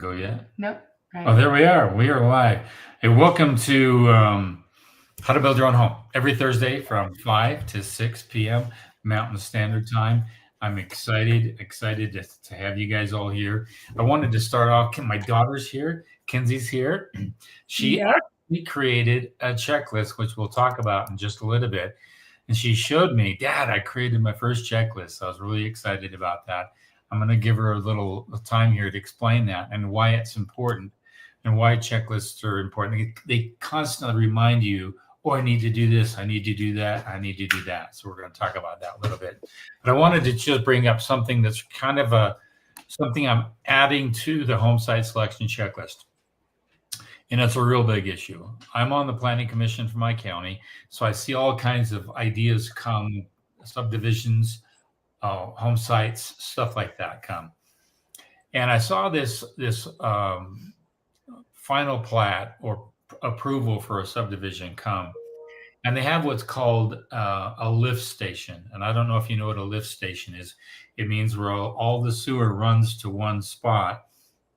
Go yet? Nope. Oh, Right. there we are. We are live. Hey, welcome to How to Build Your Own Home every Thursday from 5 to 6 p.m. Mountain Standard Time. I'm excited to have you guys all here. I wanted to start off. My daughter's here. Kenzie's here. She Yep. actually created a checklist, which we'll talk about in just a little bit. And she showed me, Dad, I created my first checklist. I was really excited about that. I'm going to give her a little time here to explain that and why it's important and why checklists are important. They constantly remind you, oh, I need to do this, I need to do that, I need to do that. So we're going to talk about that a little bit. But I wanted to just bring up something that's kind of something I'm adding to the home site selection checklist. And it's a real big issue. I'm on the planning commission for my county, so I see all kinds of ideas come, subdivisions, home sites, stuff like that come. And I saw this final plat or approval for a subdivision come, and they have what's called a lift station. And I don't know if you know what a lift station is. It means where all the sewer runs to one spot.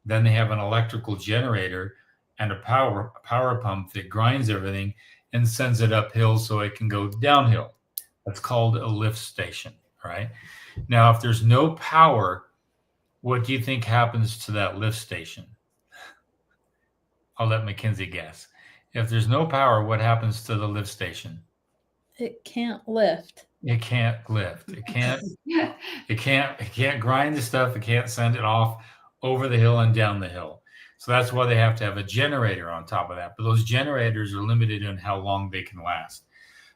Then they have an electrical generator and a power pump that grinds everything and sends it uphill so it can go downhill. That's called a lift station, right? Now, if there's no power, what do you think happens to that lift station? I'll let Mackenzie guess. If there's no power, what happens to the lift station? It can't lift. It can't lift. It can't grind the stuff. It can't send it off over the hill and down the hill. So that's why they have to have a generator on top of that. But those generators are limited in how long they can last.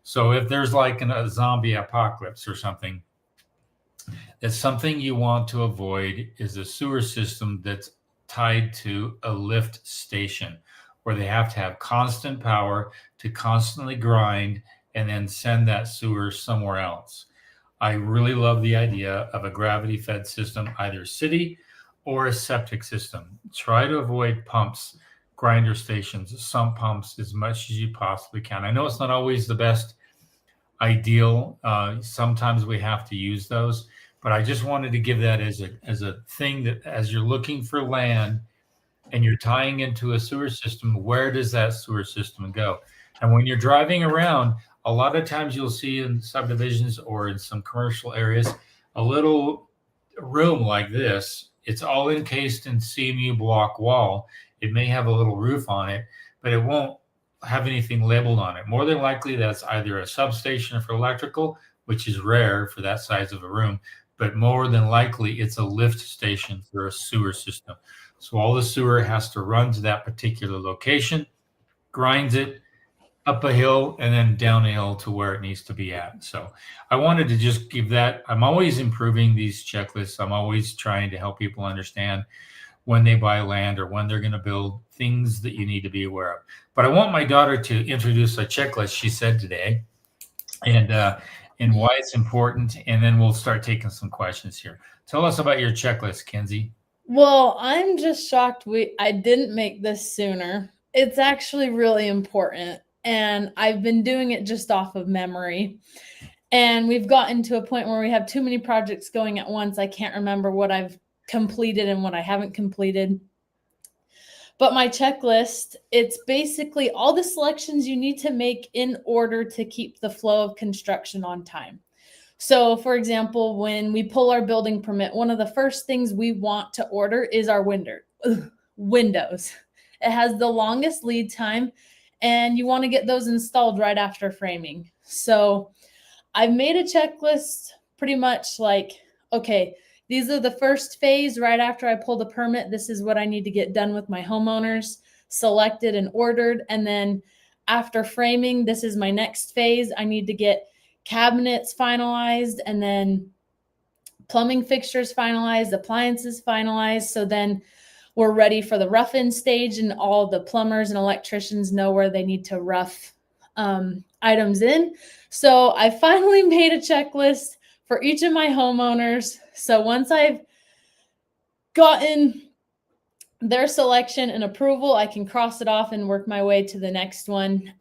So if there's like a zombie apocalypse or something, that's something you want to avoid is a sewer system that's tied to a lift station where they have to have constant power to constantly grind and then send that sewer somewhere else. I really love the idea of a gravity fed system, either city or a septic system. Try to avoid pumps, grinder stations, sump pumps as much as you possibly can. I know it's not always the best ideal. Sometimes we have to use those, but I just wanted to give that as a thing that as you're looking for land and you're tying into a sewer system, where does that sewer system go? And when you're driving around, a lot of times you'll see in subdivisions or in some commercial areas a little room like this. It's all encased in CMU block wall. It may have a little roof on it, but it won't have anything labeled on it. More than likely, that's either a substation for electrical, which is rare for that size of a room, but more than likely, it's a lift station for a sewer system. So all the sewer has to run to that particular location, grinds it up a hill and then down a hill to where it needs to be at. So I wanted to just give that. I'm always improving these checklists. I'm always trying to help people understand when they buy land or when they're going to build things that you need to be aware of. But I want my daughter to introduce a checklist she said today and why it's important. And then we'll start taking some questions here. Tell us about your checklist, Kenzie. Well, I'm just shocked I didn't make this sooner. It's actually really important, and I've been doing it just off of memory. And we've gotten to a point where we have too many projects going at once. I can't remember what I've completed and what I haven't completed. But my checklist, it's basically all the selections you need to make in order to keep the flow of construction on time. So, for example, when we pull our building permit, one of the first things we want to order is our windows. It has the longest lead time, and you want to get those installed right after framing. So, I've made a checklist pretty much like, okay, these are the first phase right after I pull the permit. This is what I need to get done with my homeowners, selected and ordered. And then after framing, this is my next phase. I need to get cabinets finalized and then plumbing fixtures finalized, appliances finalized. So then we're ready for the rough-in stage, and all the plumbers and electricians know where they need to rough items in. So I finally made a checklist for each of my homeowners. So once I've gotten their selection and approval, I can cross it off and work my way to the next one.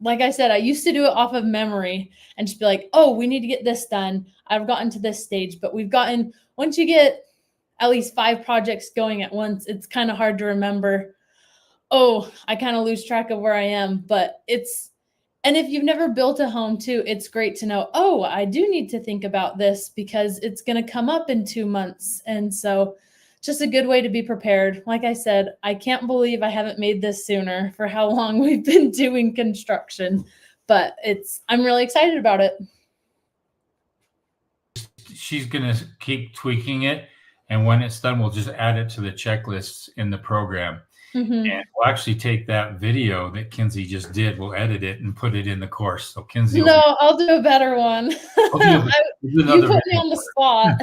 Like I said, I used to do it off of memory and just be like, oh, we need to get this done. I've gotten to this stage, but we've gotten, once you get at least 5 projects going at once, it's kind of hard to remember. Oh, I kind of lose track of where I am, but and if you've never built a home too, it's great to know, oh, I do need to think about this because it's going to come up in 2 months. And so just a good way to be prepared. Like I said, I can't believe I haven't made this sooner for how long we've been doing construction, but I'm really excited about it. She's going to keep tweaking it. And when it's done, we'll just add it to the checklists in the program. Mm-hmm. And we'll actually take that video that Kinsey just did, we'll edit it and put it in the course. So Kinsey, I'll do a better one. You put me on the spot.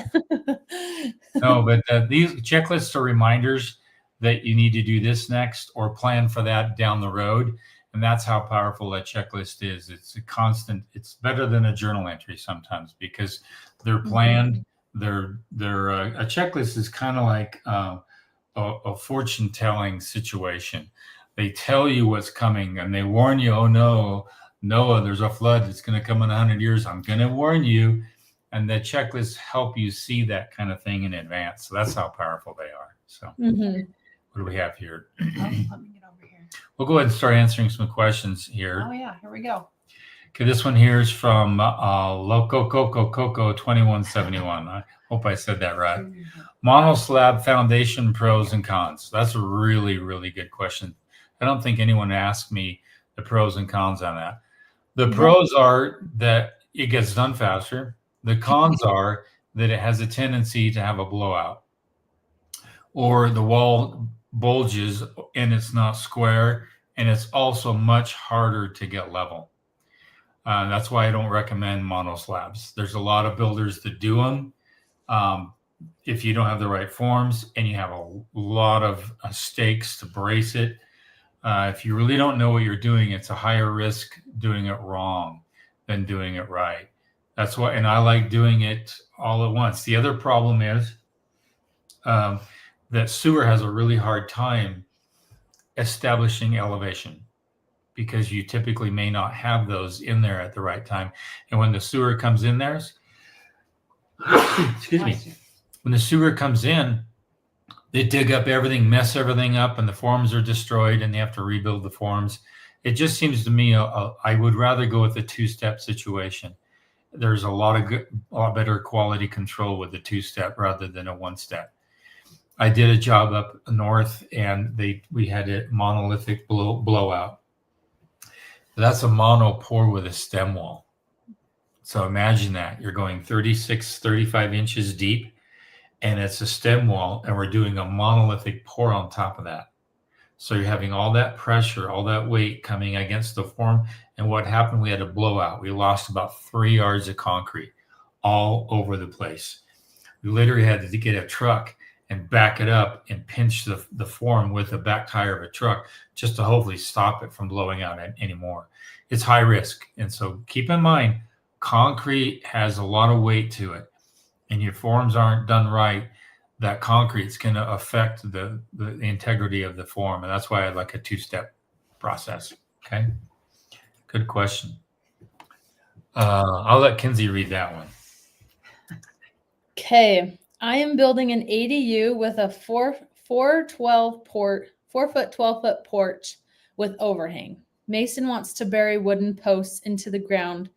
No, but these checklists are reminders that you need to do this next or plan for that down the road. And that's how powerful that checklist is. It's a constant. It's better than a journal entry sometimes because they're planned. Mm-hmm. A checklist is kind of like a fortune telling situation. They tell you what's coming and they warn you, oh no, Noah, there's a flood that's going to come in 100 years. I'm going to warn you. And the checklists help you see that kind of thing in advance. So that's how powerful they are. So what do we have here? Let me get over here. We'll go ahead and start answering some questions here. Oh yeah, here we go. Okay, this one here is from Loco Coco Coco 2171. I hope I said that right. Mono slab foundation pros and cons. That's a really, really good question. I don't think anyone asked me the pros and cons on that. The pros are that it gets done faster. The cons are that it has a tendency to have a blowout, or the wall bulges and it's not square, and it's also much harder to get level. That's why I don't recommend mono slabs. There's a lot of builders that do them. If you don't have the right forms and you have a lot of stakes to brace it, if you really don't know what you're doing, it's a higher risk doing it wrong than doing it right. That's why, and I like doing it all at once. The other problem is that sewer has a really hard time establishing elevation because you typically may not have those in there at the right time. And when the sewer comes in there, excuse me, when the sewer comes in, they dig up everything, mess everything up, and the forms are destroyed and they have to rebuild the forms. It just seems to me I would rather go with a two-step situation. There's a lot better quality control with the two-step rather than a one-step. I did a job up north and we had a monolithic blowout. That's a mono pour with a stem wall. So imagine that you're going 35 inches deep and it's a stem wall and we're doing a monolithic pour on top of that. So you're having all that pressure, all that weight coming against the form. And what happened, we had a blowout. We lost about 3 yards of concrete all over the place. We literally had to get a truck and back it up and pinch the form with the back tire of a truck just to hopefully stop it from blowing out anymore. It's high risk. And so keep in mind, concrete has a lot of weight to it. And your forms aren't done right, that concrete's going to affect the integrity of the form. And that's why I like a two-step process. Okay. Good question. I'll let Kinsey read that one. Okay. I am building an ADU with a 4 foot 12 foot porch with overhang. Mason wants to bury wooden posts into the ground,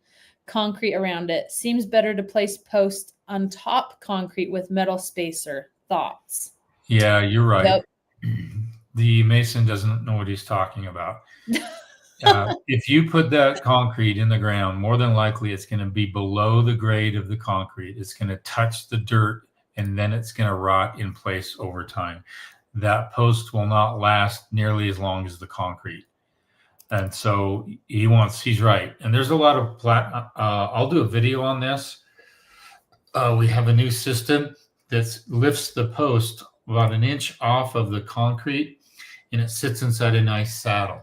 concrete around it. Seems better to place posts on top concrete with metal spacer. Thoughts? Yeah, you're right. Yep. The Mason doesn't know what he's talking about. If you put that concrete in the ground, more than likely it's going to be below the grade of the concrete. It's going to touch the dirt and then it's going to rot in place over time. That post will not last nearly as long as the concrete. And so he's right. And there's a lot of I'll do a video on this. We have a new system that lifts the post about an inch off of the concrete and it sits inside a nice saddle.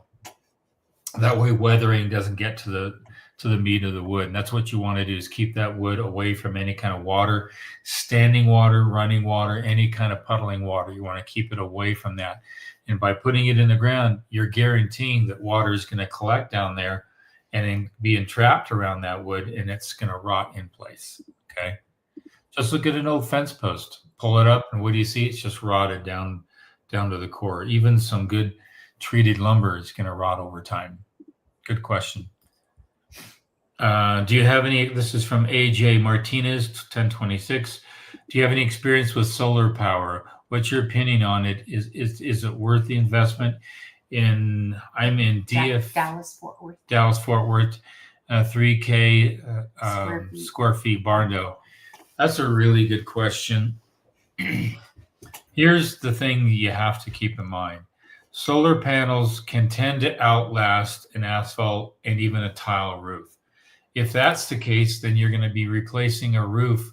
That way weathering doesn't get to the meat of the wood. And that's what you want to do, is keep that wood away from any kind of water, standing water, running water, any kind of puddling water. You want to keep it away from that. And by putting it in the ground, you're guaranteeing that water is going to collect down there and then be entrapped around that wood and it's going to rot in place. Okay. Just look at an old fence post, pull it up, and what do you see? It's just rotted down to the core. Even some good treated lumber is going to rot over time. Good question. Do you have any? This is from AJ Martinez, 1026. Do you have any experience with solar power? What's your opinion on it? Is it worth the investment? I'm in Dallas Fort Worth. Dallas Fort Worth, 3K Square feet. square feet Barndo. That's a really good question. Here's the thing you have to keep in mind. Solar panels can tend to outlast an asphalt and even a tile roof. If that's the case, then you're going to be replacing a roof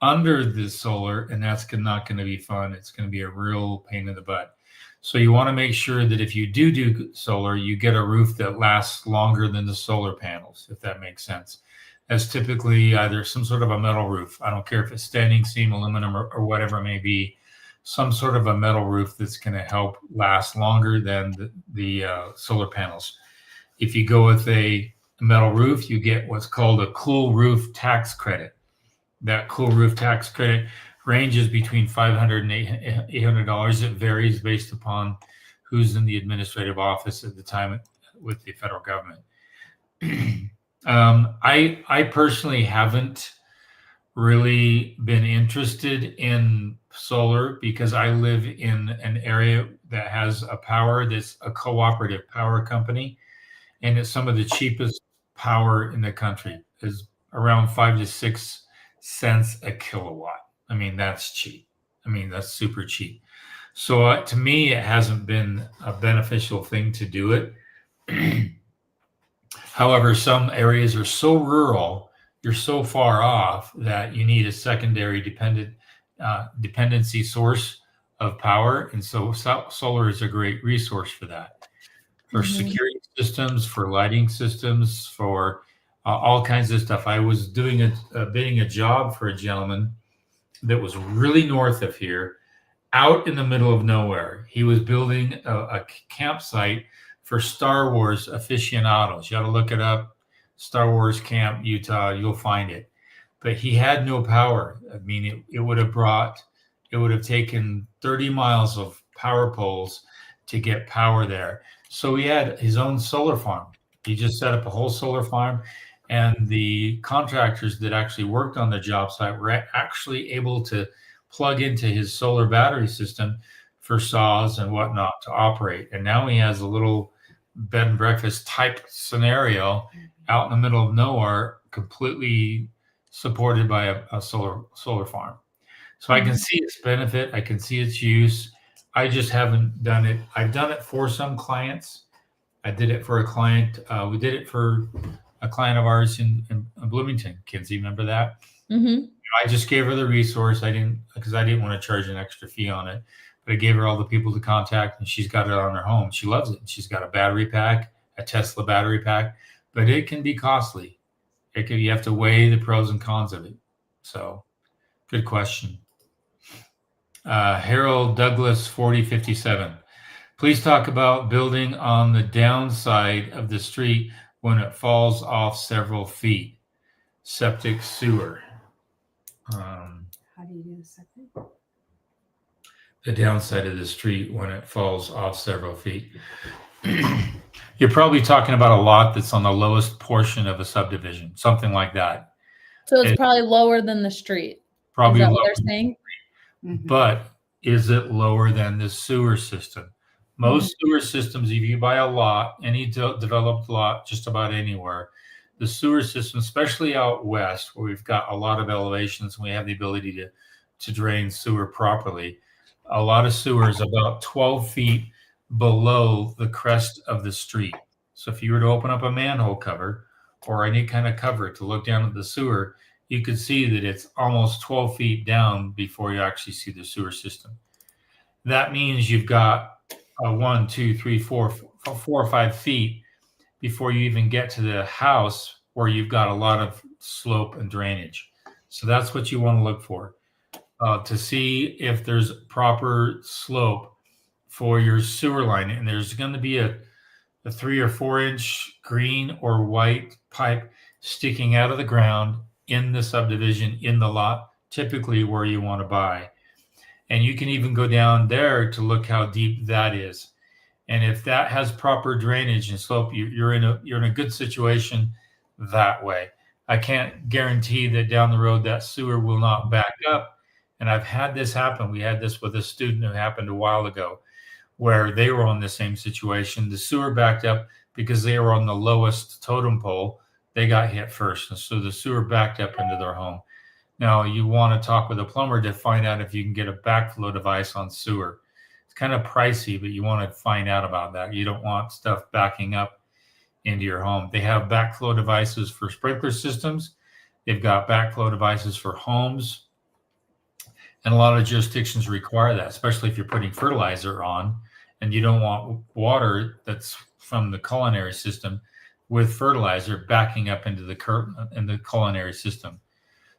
under the solar, and that's not going to be fun. It's going to be a real pain in the butt. So you want to make sure that if you do solar, you get a roof that lasts longer than the solar panels, if that makes sense. That's typically either some sort of a metal roof. I don't care if it's standing seam, aluminum, or whatever it may be. Some sort of a metal roof that's going to help last longer than the solar panels. If you go with a metal roof, you get what's called a cool roof tax credit. That cool roof tax credit ranges between $500 and $800. It varies based upon who's in the administrative office at the time with the federal government. I personally haven't really been interested in solar because I live in an area that has a power that's a cooperative power company, and it's some of the cheapest power in the country. Is around 5 to 6 cents a kilowatt. I mean, that's cheap. I mean, that's super cheap. So to me, it hasn't been a beneficial thing to do it. However, some areas are so rural, you're so far off that you need a secondary dependency source of power. And so solar is a great resource for that. For security systems, for lighting systems, for all kinds of stuff. I was doing bidding a job for a gentleman that was really north of here, out in the middle of nowhere. He was building a campsite for Star Wars aficionados. You got to look it up. Star Wars Camp, Utah, you'll find it. But he had no power. I mean, it would have taken 30 miles of power poles to get power there. So he had his own solar farm. He just set up a whole solar farm, and the contractors that actually worked on the job site were actually able to plug into his solar battery system for saws and whatnot to operate. And now he has a little bed and breakfast type scenario out in the middle of nowhere, completely supported by a solar farm. So I can see its benefit. I can see its use. I just haven't done it. I've done it for some clients. I did it for a client. We did it for a client of ours in Bloomington. Kinsey, remember that? Mm-hmm. I just gave her the resource. Because I didn't want to charge an extra fee on it. But I gave her all the people to contact, and she's got it on her home. She loves it. She's got a battery pack, a Tesla battery pack, but it can be costly. You have to weigh the pros and cons of it. So, good question. Harold Douglas 4057. Please talk about building on the downside of the street when it falls off several feet. Septic sewer. How do you do the septic? The downside of the street when it falls off several feet. You're probably talking about a lot that's on the lowest portion of a subdivision, something like that. So it's probably lower than the street. Probably Is that lower. what they're saying? But is it lower than the sewer system? Most sewer systems, if you buy a lot, any developed lot, just about anywhere, the sewer system, especially out west, where we've got a lot of elevations and we have the ability to drain sewer properly, a lot of sewer is about 12 feet below the crest of the street. So if you were to open up a manhole cover or any kind of cover to look down at the sewer, you could see that it's almost 12 feet down before you actually see the sewer system. That means you've got 4 or 5 feet before you even get to the house where you've got a lot of slope and drainage. So that's what you want to look for, to see if there's proper slope for your sewer line. And there's going to be a 3 or 4 inch green or white pipe sticking out of the ground in the subdivision, in the lot, typically where you want to buy. And you can even go down there to look how deep that is. And if that has proper drainage and slope, you're in a good situation that way. I can't guarantee that down the road that sewer will not back up. And I've had this happen. We had this with a student who happened a while ago, where they were on the same situation. The sewer backed up because they were on the lowest totem pole. They got hit first, and so the sewer backed up into their home. Now you want to talk with a plumber to find out if you can get a backflow device on sewer. It's kind of pricey, but you want to find out about that. You don't want stuff backing up into your home. They have backflow devices for sprinkler systems. They've got backflow devices for homes. And a lot of jurisdictions require that, especially if you're putting fertilizer on and you don't want water that's from the culinary system with fertilizer backing up into the culinary system.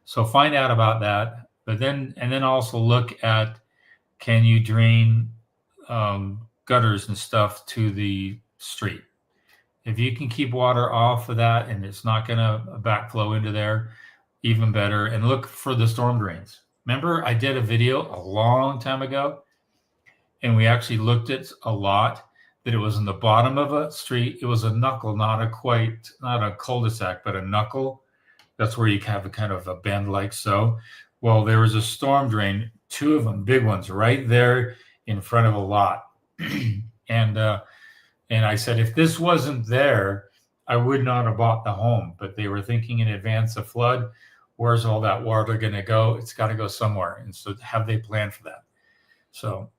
So find out about that, but then also look at, can you drain gutters and stuff to the street? If you can keep water off of that and it's not going to backflow into there, even better. And look for the storm drains. Remember, I did a video a long time ago, and we actually looked at a lot that it was in the bottom of a street. It was a knuckle, not a cul-de-sac, but a knuckle. That's where you have a kind of a bend like so. Well, there was a storm drain, 2 of them, big ones, right there in front of a lot. And I said, if this wasn't there, I would not have bought the home. But they were thinking in advance of flood. Where's all that water going to go? It's got to go somewhere. And so have they planned for that? So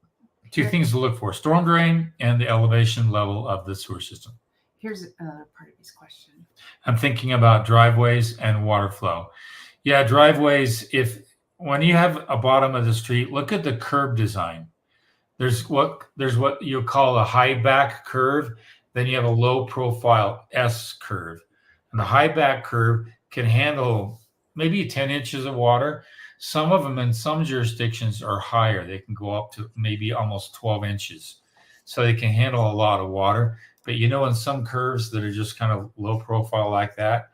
2 things to look for: storm drain and the elevation level of the sewer system. Here's another part of his question. I'm thinking about driveways and water flow. Yeah, driveways, when you have a bottom of the street, look at the curb design. There's what you call a high back curve. Then you have a low profile S curve. And the high back curve can handle maybe 10 inches of water. Some of them in some jurisdictions are higher. They can go up to maybe almost 12 inches. So they can handle a lot of water. But in some curves that are just kind of low profile like that,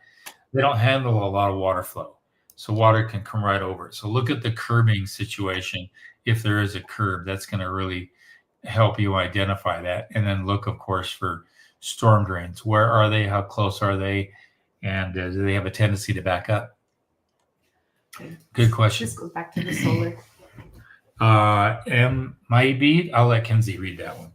they don't handle a lot of water flow. So water can come right over it. So look at the curbing situation. If there is a curb, that's going to really help you identify that. And then look, of course, for storm drains. Where are they? How close are they? And do they have a tendency to back up? Good question. This goes back to the solar. Maybe I'll let Kenzie read that one.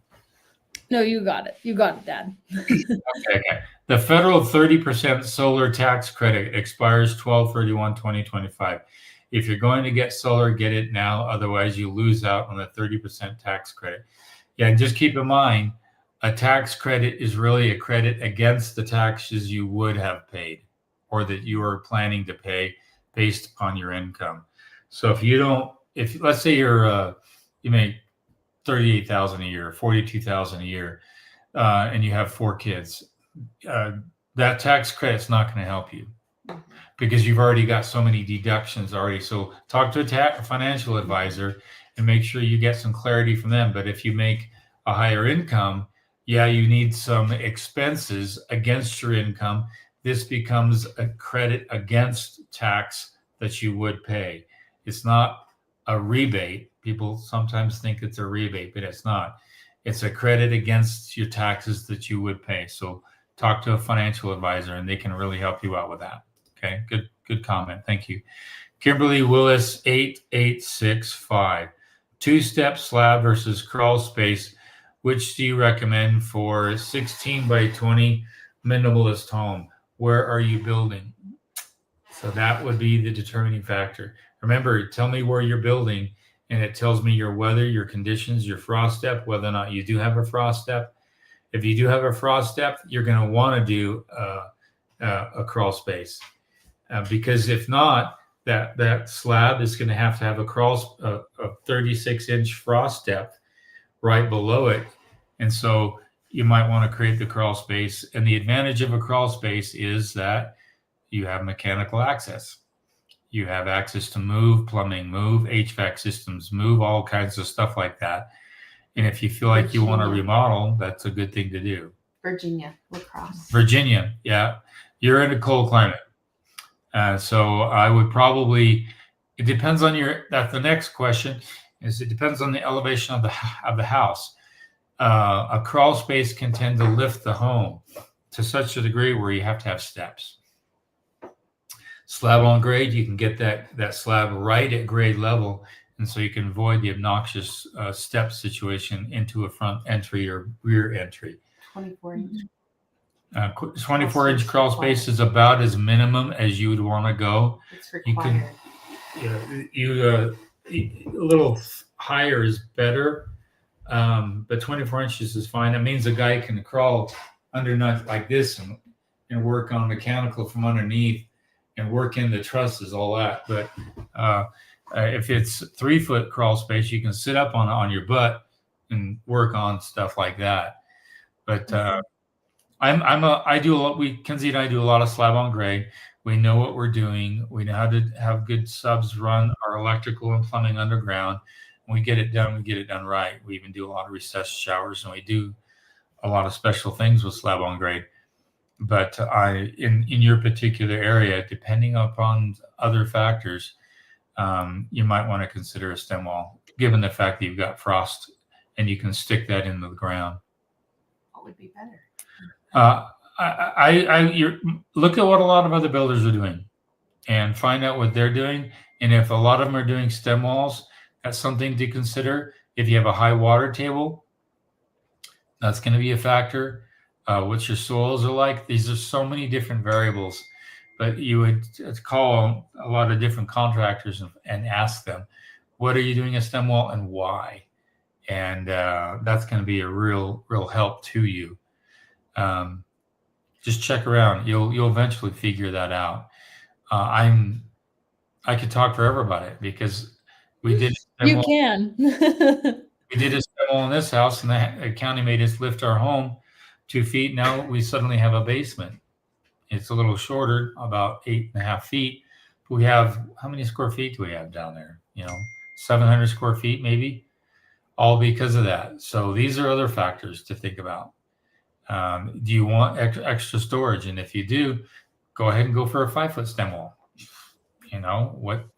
No, you got it. You got it, Dad. Okay. The federal 30% solar tax credit expires 12/31/2025. If you're going to get solar, get it now. Otherwise, you lose out on the 30% tax credit. Yeah, and just keep in mind, a tax credit is really a credit against the taxes you would have paid or that you are planning to pay based upon your income. So if let's say you make $38,000 a year, $42,000 a year, and you have 4 kids, that tax credit's not going to help you because you've already got so many deductions already. So talk to a financial advisor and make sure you get some clarity from them. But if you make a higher income, yeah, you need some expenses against your income. This becomes a credit against tax that you would pay. It's not a rebate. People sometimes think it's a rebate, but it's not. It's a credit against your taxes that you would pay. So talk to a financial advisor and they can really help you out with that. Okay, good comment. Thank you. Kimberly Willis 8865. 2-step slab versus crawl space. Which do you recommend for 16 by 20 minimalist home? Where are you building? So that would be the determining factor. Remember, tell me where you're building, and it tells me your weather, your conditions, your frost depth, whether or not you do have a frost depth. If you do have a frost depth, you're going to want to do a crawl space, because if not, that slab is going to have a 36-inch frost depth right below it. And so you might want to create the crawl space. And the advantage of a crawl space is that you have mechanical access. You have access to move, plumbing move, HVAC systems move, all kinds of stuff like that. And if you feel like you want to remodel, that's a good thing to do. Virginia, lacrosse. Virginia, yeah. You're in a cold climate. So I would probably, It depends on that's the next question, is it depends on the elevation of the house. A crawl space can tend to lift the home to such a degree where you have to have steps. Slab on grade, you can get that slab right at grade level, and so you can avoid the obnoxious step situation into a front entry or rear entry. 24-inch. 24-inch crawl space is about as minimum as you would want to go. It's required. A little higher is better, but 24 inches is fine. That means a guy can crawl underneath like this and work on mechanical from underneath and work in the trusses, all that. But if it's 3-foot crawl space, you can sit up on your butt and work on stuff like that. But Kenzie and I do a lot of slab on grade. We know what we're doing. We know how to have good subs run our electrical and plumbing underground. When we get it done, we get it done right. We even do a lot of recessed showers, and we do a lot of special things with slab on grade. But in your particular area, depending upon other factors, you might want to consider a stem wall, given the fact that you've got frost and you can stick that into the ground. What would be better? Look at what a lot of other builders are doing and find out what they're doing. And if a lot of them are doing stem walls, that's something to consider. If you have a high water table, that's going to be a factor. What your soils are like. These are so many different variables, but you would call a lot of different contractors and ask them, what are you doing a stem wall and why? And that's going to be a real help to you. Just check around. You'll eventually figure that out. I could talk forever about it because we did. You can. We did a stem wall in this house, and the county made us lift our home 2 feet. Now we suddenly have a basement. It's a little shorter, about 8.5 feet. But we have, how many square feet do we have down there? 700 square feet maybe, all because of that. So these are other factors to think about. Do you want extra storage? And if you do, go ahead and go for a 5-foot stem wall.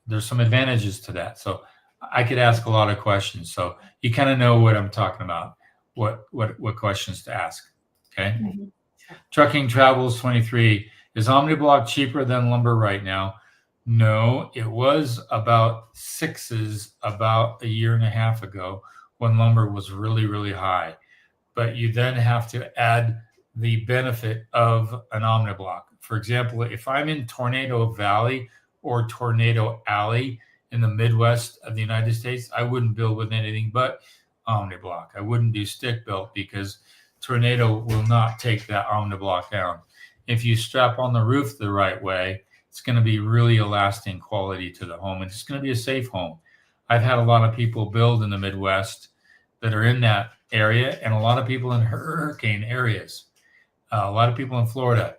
There's some advantages to that. So I could ask a lot of questions. So you kind of know what I'm talking about, what questions to ask. Okay. Mm-hmm. Trucking Travels 23. Is OmniBlock cheaper than lumber right now? No, it was about 6s about a year and a half ago when lumber was really, really high. But you then have to add the benefit of an OmniBlock. For example, if I'm in Tornado Valley or Tornado Alley in the Midwest of the United States, I wouldn't build with anything but OmniBlock. I wouldn't do stick built because tornado will not take that OmniBlock down. If you strap on the roof the right way, it's going to be really a lasting quality to the home, and it's going to be a safe home. I've had a lot of people build in the Midwest that are in that area, and a lot of people in hurricane areas. A lot of people in Florida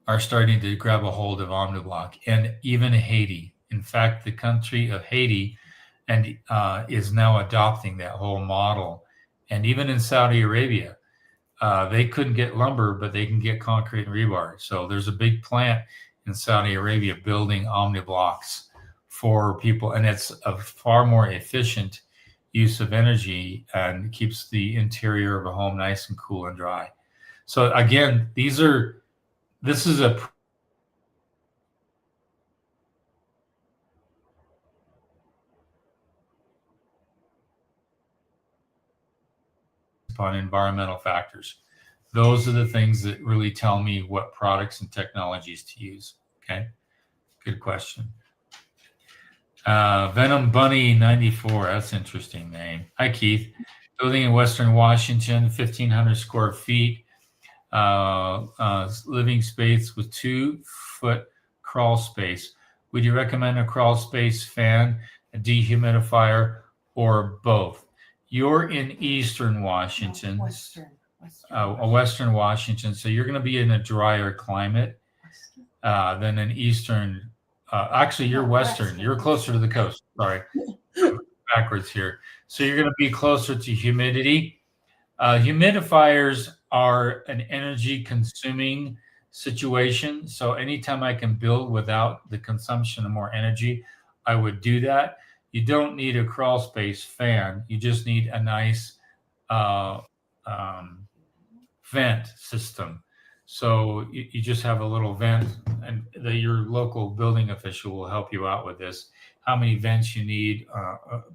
are starting to grab a hold of OmniBlock, and even Haiti. In fact, the country of Haiti is now adopting that whole model. And even in Saudi Arabia, they couldn't get lumber, but they can get concrete and rebar. So there's a big plant in Saudi Arabia building OmniBlocks for people, and it's a far more efficient use of energy and keeps the interior of a home nice and cool and dry. So again, this is upon environmental factors. Those are the things that really tell me what products and technologies to use. Okay, good question. Venom Bunny 94. That's an interesting name. Hi, Keith. Building in Western Washington, 1,500 square feet. Living space with 2-foot crawl space. Would you recommend a crawl space fan, a dehumidifier, or both? You're in Eastern Washington. Western Washington. So you're going to be in a drier climate than an Eastern. Actually, you're Western. You're closer to the coast. Sorry. Backwards here. So you're going to be closer to humidity. Humidifiers are an energy consuming situation. So anytime I can build without the consumption of more energy, I would do that. You don't need a crawl space fan. You just need a nice uh, um, vent system. So you just have a little vent, and your local building official will help you out with this. How many vents you need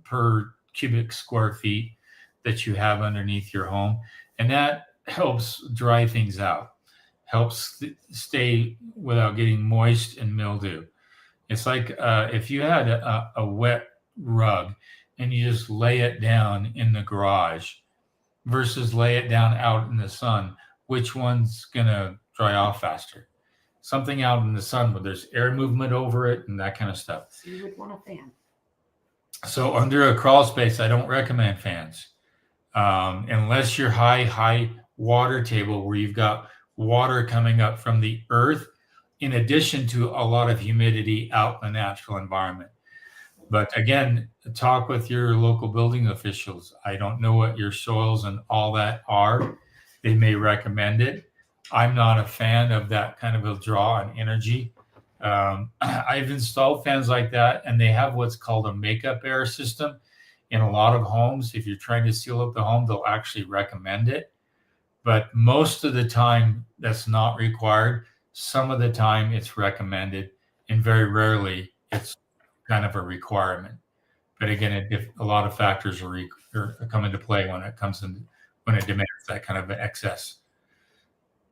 per cubic square feet that you have underneath your home, and that helps dry things out, helps stay without getting moist and mildew. It's like if you had a wet rug and you just lay it down in the garage versus lay it down out in the sun, which one's going to dry off faster? Something out in the sun where there's air movement over it and that kind of stuff. So you would want a fan. So under a crawl space, I don't recommend fans. Unless you're high water table where you've got water coming up from the earth, in addition to a lot of humidity out in the natural environment. But again, talk with your local building officials. I don't know what your soils and all that are. They may recommend it. I'm not a fan of that kind of a draw on energy. I've installed fans like that, and they have what's called a makeup air system. In a lot of homes, if you're trying to seal up the home, they'll actually recommend it. But most of the time, that's not required. Some of the time, it's recommended, and very rarely, it's kind of a requirement. But again, if a lot of factors come into play when it demands that kind of excess.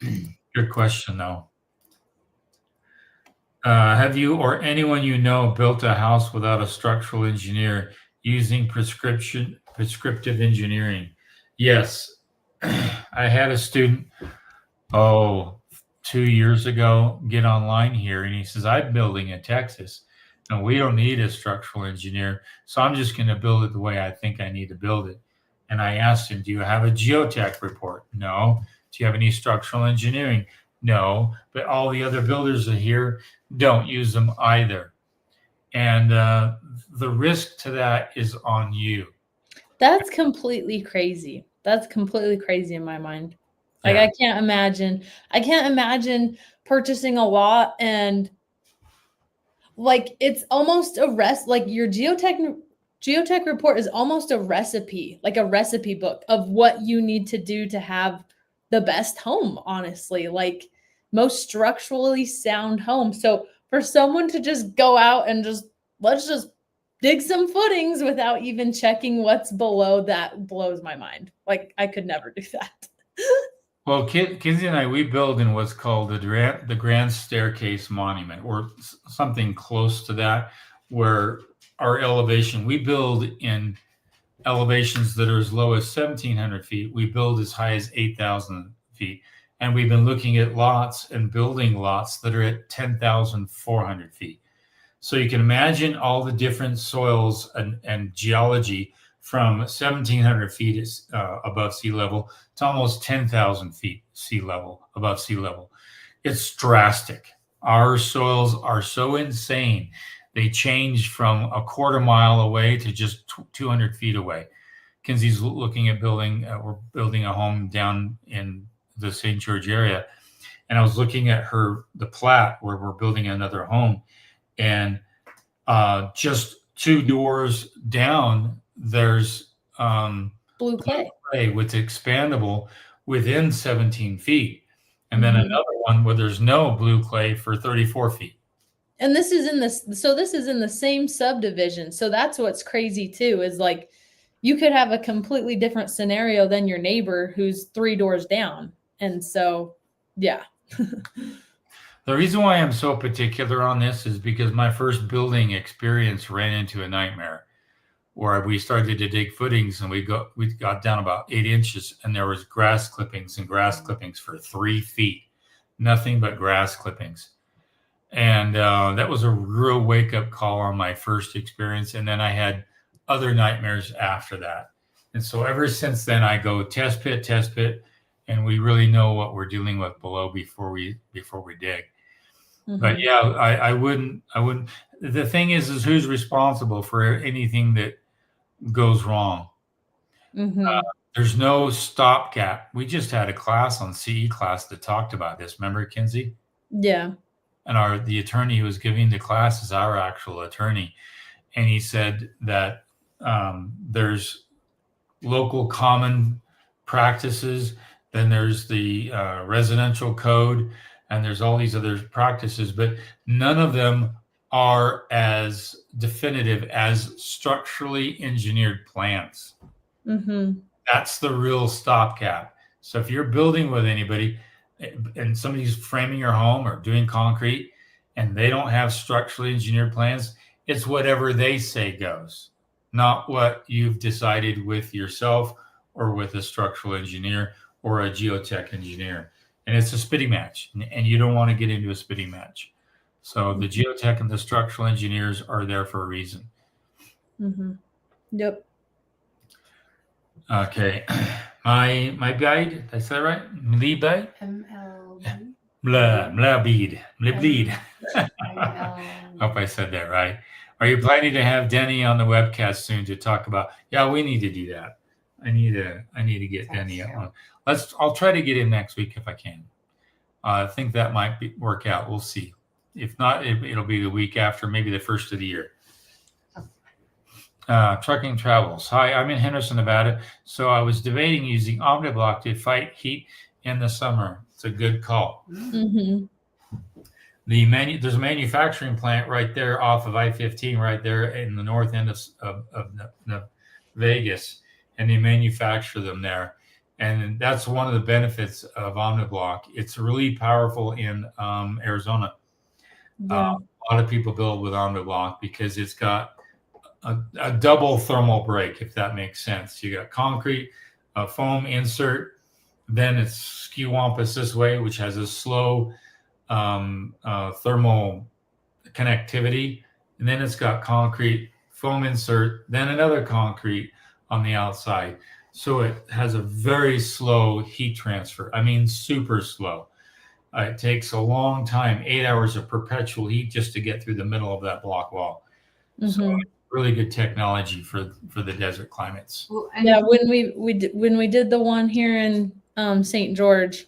Good question, though. Have you or anyone you know built a house without a structural engineer using prescriptive engineering? Yes. I had a student, 2 years ago, get online here, and he says, I'm building in Texas, and we don't need a structural engineer, so I'm just going to build it the way I think I need to build it. And I asked him, do you have a geotech report? No. Do you have any structural engineering? No. But all the other builders are here, don't use them either. And the risk to that is on you. That's completely crazy. That's completely crazy in my mind. Like, Yeah. I can't imagine purchasing a lot and like it's almost like your geotech report is almost a recipe, like a recipe book of what you need to do to have the best home, honestly, like most structurally sound home. So for someone to just go out and let's just dig some footings without even checking what's below, that blows my mind. Like, I could never do that. Well, Kinsey and I, we build in what's called the Grand Staircase Monument, or something close to that, where our elevation, we build in elevations that are as low as 1,700 feet. We build as high as 8,000 feet. And we've been looking at lots and building lots that are at 10,400 feet. So you can imagine all the different soils and geology from 1,700 feet above sea level to almost 10,000 feet above sea level. It's drastic. Our soils are so insane. They change from a quarter mile away to just 200 feet away. Kinsey's looking at we're building a home down in the St. George area. And I was looking at the plat where we're building another home. And just 2 doors down, there's Blue clay. with expandable within 17 feet. And then another one where there's no blue clay for 34 feet. And this is in the same subdivision. So that's what's crazy too, is like you could have a completely different scenario than your neighbor who's 3 doors down. And so, yeah. The reason why I'm so particular on this is because my first building experience ran into a nightmare where we started to dig footings and we got down about 8 inches and there was grass clippings for 3 feet, nothing but grass clippings. And that was a real wake-up call on my first experience. And then I had other nightmares after that. And so ever since then, I go test pit, and we really know what we're dealing with below before we dig. Mm-hmm. But yeah, I wouldn't. The thing is who's responsible for anything that goes wrong? Mm-hmm. There's no stopgap. We just had a class on CE class that talked about this. Remember, Kinsey? Yeah. And the attorney who was giving the class is our actual attorney. And he said that there's local common practices, then there's the residential code, and there's all these other practices, but none of them are as definitive as structurally engineered plans. Mm-hmm. That's the real stopgap. So if you're building with anybody and somebody's framing your home or doing concrete and they don't have structurally engineered plans, it's whatever they say goes, not what you've decided with yourself or with a structural engineer or a geotech engineer. And it's a spitting match, and you don't want to get into a spitting match. So the geotech and the structural engineers are there for a reason. Mm-hmm. Yep. Okay. My guide, did I say that right? Mleabide? MLB. Mleabide. Mleabide. ML. Hope I said that right. Are you planning to have Denny on the webcast soon to talk about? Yeah, we need to do that. I need to get Denny on. I'll try to get him next week if I can. I think that might work out. We'll see. If not, it'll be the week after, maybe the first of the year. Trucking travels. Hi, I'm in Henderson, Nevada. So I was debating using OmniBlock to fight heat in the summer. It's a good call. Mm-hmm. There's a manufacturing plant right there off of I-15, right there in the north end of Vegas, and they manufacture them there. And that's one of the benefits of OmniBlock. It's really powerful in Arizona. Yeah. A lot of people build with OmniBlock because it's got a double thermal break, if that makes sense. You got concrete, foam insert, then it's skew wampus this way, which has a slow thermal connectivity, and then it's got concrete, foam insert, then another concrete on the outside. So it has a very slow heat transfer. I mean, super slow. It takes a long time, 8 hours of perpetual heat just to get through the middle of that block wall. Mm-hmm. So really good technology for the desert climates. Well, Yeah, when we did the one here in St. George,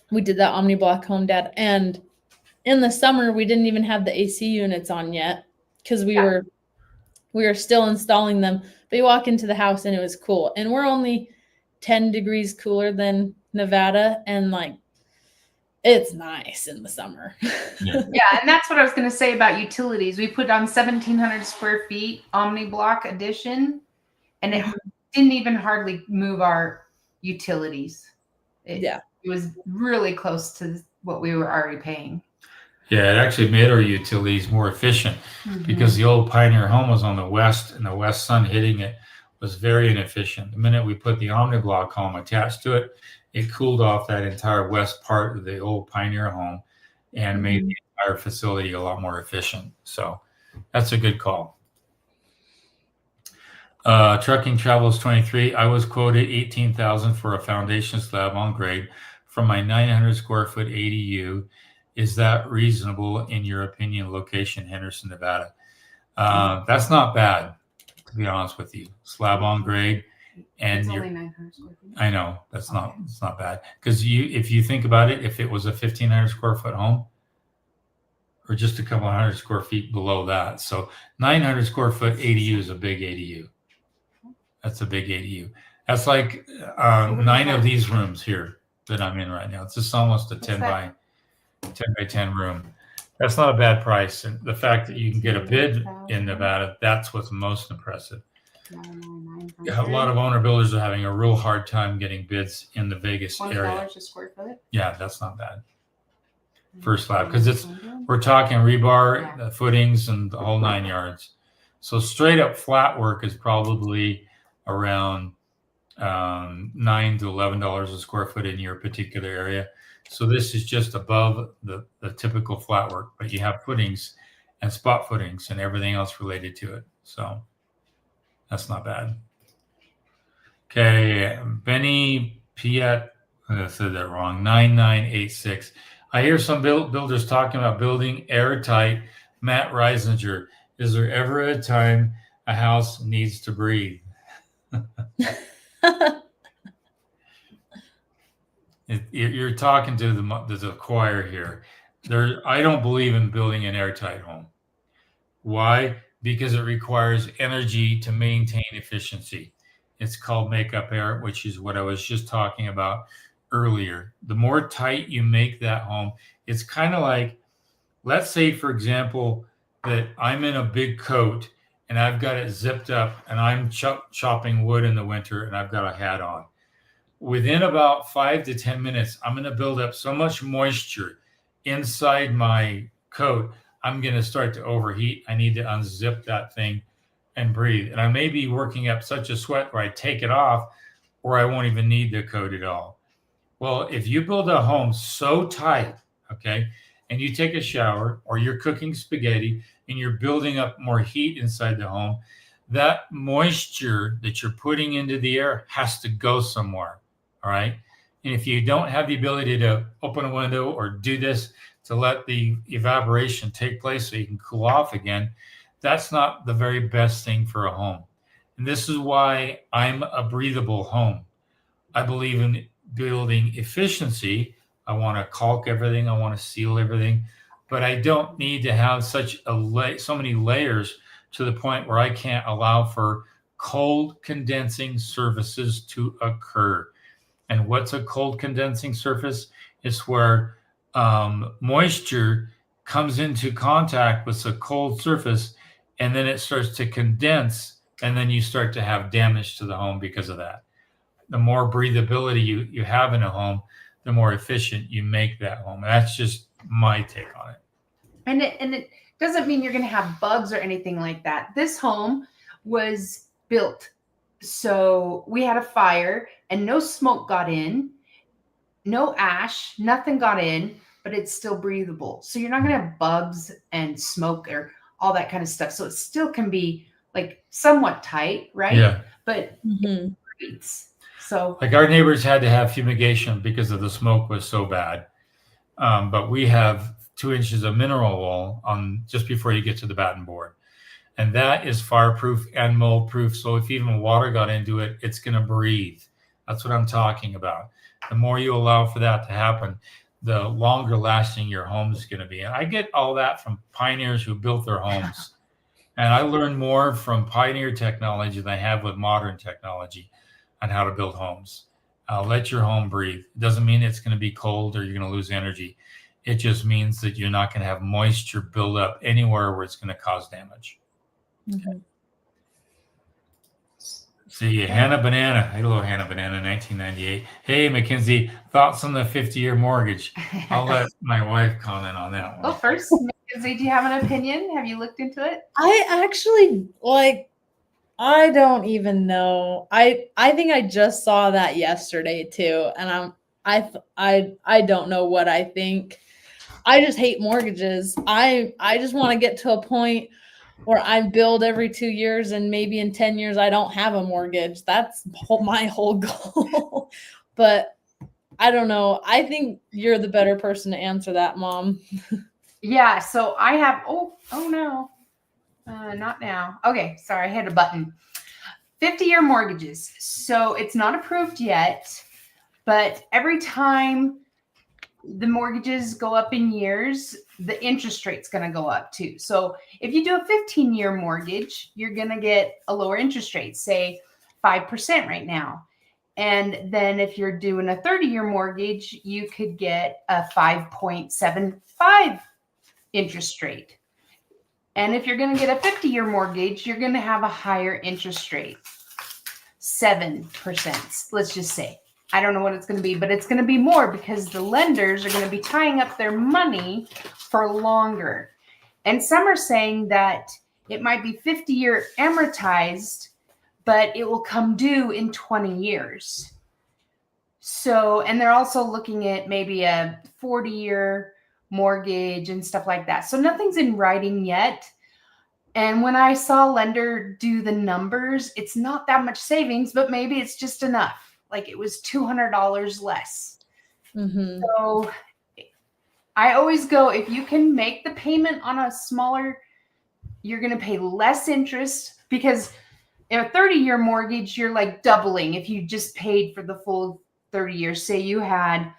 we did that OmniBlock home, Dad, and in the summer we didn't even have the AC units on yet because we were still installing them. But you walk into the house and it was cool, and we're only 10 degrees cooler than Nevada, and like it's nice in the summer. Yeah. Yeah, and that's what I was going to say about utilities. We put on 1,700 square feet OmniBlock addition, and it didn't even hardly move our utilities. It was really close to what we were already paying. Yeah, it actually made our utilities more efficient because the old Pioneer home was on the west, and the west sun hitting it was very inefficient. The minute we put the OmniBlock home attached to it, it cooled off that entire west part of the old Pioneer home and made the entire facility a lot more efficient. So that's a good call. Trucking Travels 23. I was quoted $18,000 for a foundation slab on grade from my 900 square foot ADU. Is that reasonable in your opinion? Location, Henderson, Nevada. That's not bad, to be honest with you. Slab on grade. And it's only 900 square feet. I know it's not bad because if you think about it, if it was a 1,500 square foot home or just a couple hundred square feet below that, so 900 square foot ADU is a big ADU. That's a big ADU. That's like 9 of these rooms here that I'm in right now. It's just almost a 10 by 10 room. That's not a bad price, and the fact that you can get a bid in Nevada, that's what's most impressive. A lot of owner builders are having a real hard time getting bids in the Vegas area. $20 a square foot. Yeah, that's not bad. First slab, because we're talking rebar, the footings, and the whole 9 yards. So straight up flat work is probably around $9 to $11 a square foot in your particular area. So this is just above the typical flat work, but you have footings and spot footings and everything else related to it. So that's not bad. Okay, Benny Piet, I said that wrong, 9986. I hear some builders talking about building airtight. Matt Reisinger, is there ever a time a house needs to breathe? You're talking to the choir here. I don't believe in building an airtight home. Why? Because it requires energy to maintain efficiency. It's called makeup air, which is what I was just talking about earlier. The more tight you make that home, it's kind of like, let's say, for example, that I'm in a big coat and I've got it zipped up and I'm chopping wood in the winter and I've got a hat on. Within about 5 to 10 minutes, I'm going to build up so much moisture inside my coat, I'm going to start to overheat. I need to unzip that thing and breathe. And I may be working up such a sweat where I take it off or I won't even need the coat at all. Well, if you build a home so tight, okay, and you take a shower or you're cooking spaghetti and you're building up more heat inside the home, that moisture that you're putting into the air has to go somewhere. All right. And if you don't have the ability to open a window or do this to let the evaporation take place so you can cool off again, that's not the very best thing for a home. And this is why I'm a breathable home. I believe in building efficiency. I want to caulk everything. I want to seal everything, but I don't need to have so many layers to the point where I can't allow for cold condensing surfaces to occur. And what's a cold condensing surface? It's where moisture comes into contact with a cold surface, and then it starts to condense, and then you start to have damage to the home because of that. The more breathability you have in a home, the more efficient you make that home. That's just my take on it. And it doesn't mean you're going to have bugs or anything like that. This home was built so we had a fire and no smoke got in, no ash, nothing got in, but it's still breathable. So you're not going to have bugs and smoke or all that kind of stuff. So it still can be like somewhat tight, right? Yeah. But it breathes. So like our neighbors had to have fumigation because of the smoke was so bad. But we have 2 inches of mineral wool on just before you get to the batten board. And that is fireproof and mold proof. So if even water got into it, it's going to breathe. That's what I'm talking about. The more you allow for that to happen, the longer lasting your home is going to be. And I get all that from pioneers who built their homes. And I learned more from pioneer technology than I have with modern technology on how to build homes. Let your home breathe. It doesn't mean it's going to be cold or you're going to lose energy. It just means that you're not going to have moisture build up anywhere where it's going to cause damage. Okay. See, Hannah Banana. Hello, Hannah Banana, 1998. Hey, Mackenzie, thoughts on the 50-year mortgage? I'll let my wife comment on that one. Well, first, Mackenzie, do you have an opinion? Have you looked into it? I actually I don't even know. I think I just saw that yesterday too, and I don't know what I think. I just hate mortgages. I just want to get to a point where I build every 2 years and maybe in 10 years I don't have a mortgage. That's my whole goal. But I don't know. I think you're the better person to answer that, Mom. Yeah. So I have. Oh no. Not now. Okay, sorry, I hit a button. 50-year mortgages. So it's not approved yet, but every time the mortgages go up in years, the interest rate's going to go up too. So if you do a 15-year mortgage, you're going to get a lower interest rate, say 5% right now. And then if you're doing a 30-year mortgage, you could get a 5.75 interest rate. And if you're going to get a 50-year mortgage, you're going to have a higher interest rate, 7%. Let's just say. I don't know what it's going to be, but it's going to be more because the lenders are going to be tying up their money for longer. And some are saying that it might be 50-year amortized, but it will come due in 20 years. So, and they're also looking at maybe a 40-year mortgage and stuff like that. So nothing's in writing yet. And when I saw a lender do the numbers, it's not that much savings, but maybe it's just enough. Like it was $200 less. Mm-hmm. So I always go, if you can make the payment on a smaller, you're going to pay less interest, because in a 30-year mortgage, you're like doubling if you just paid for the full 30 years. Say you had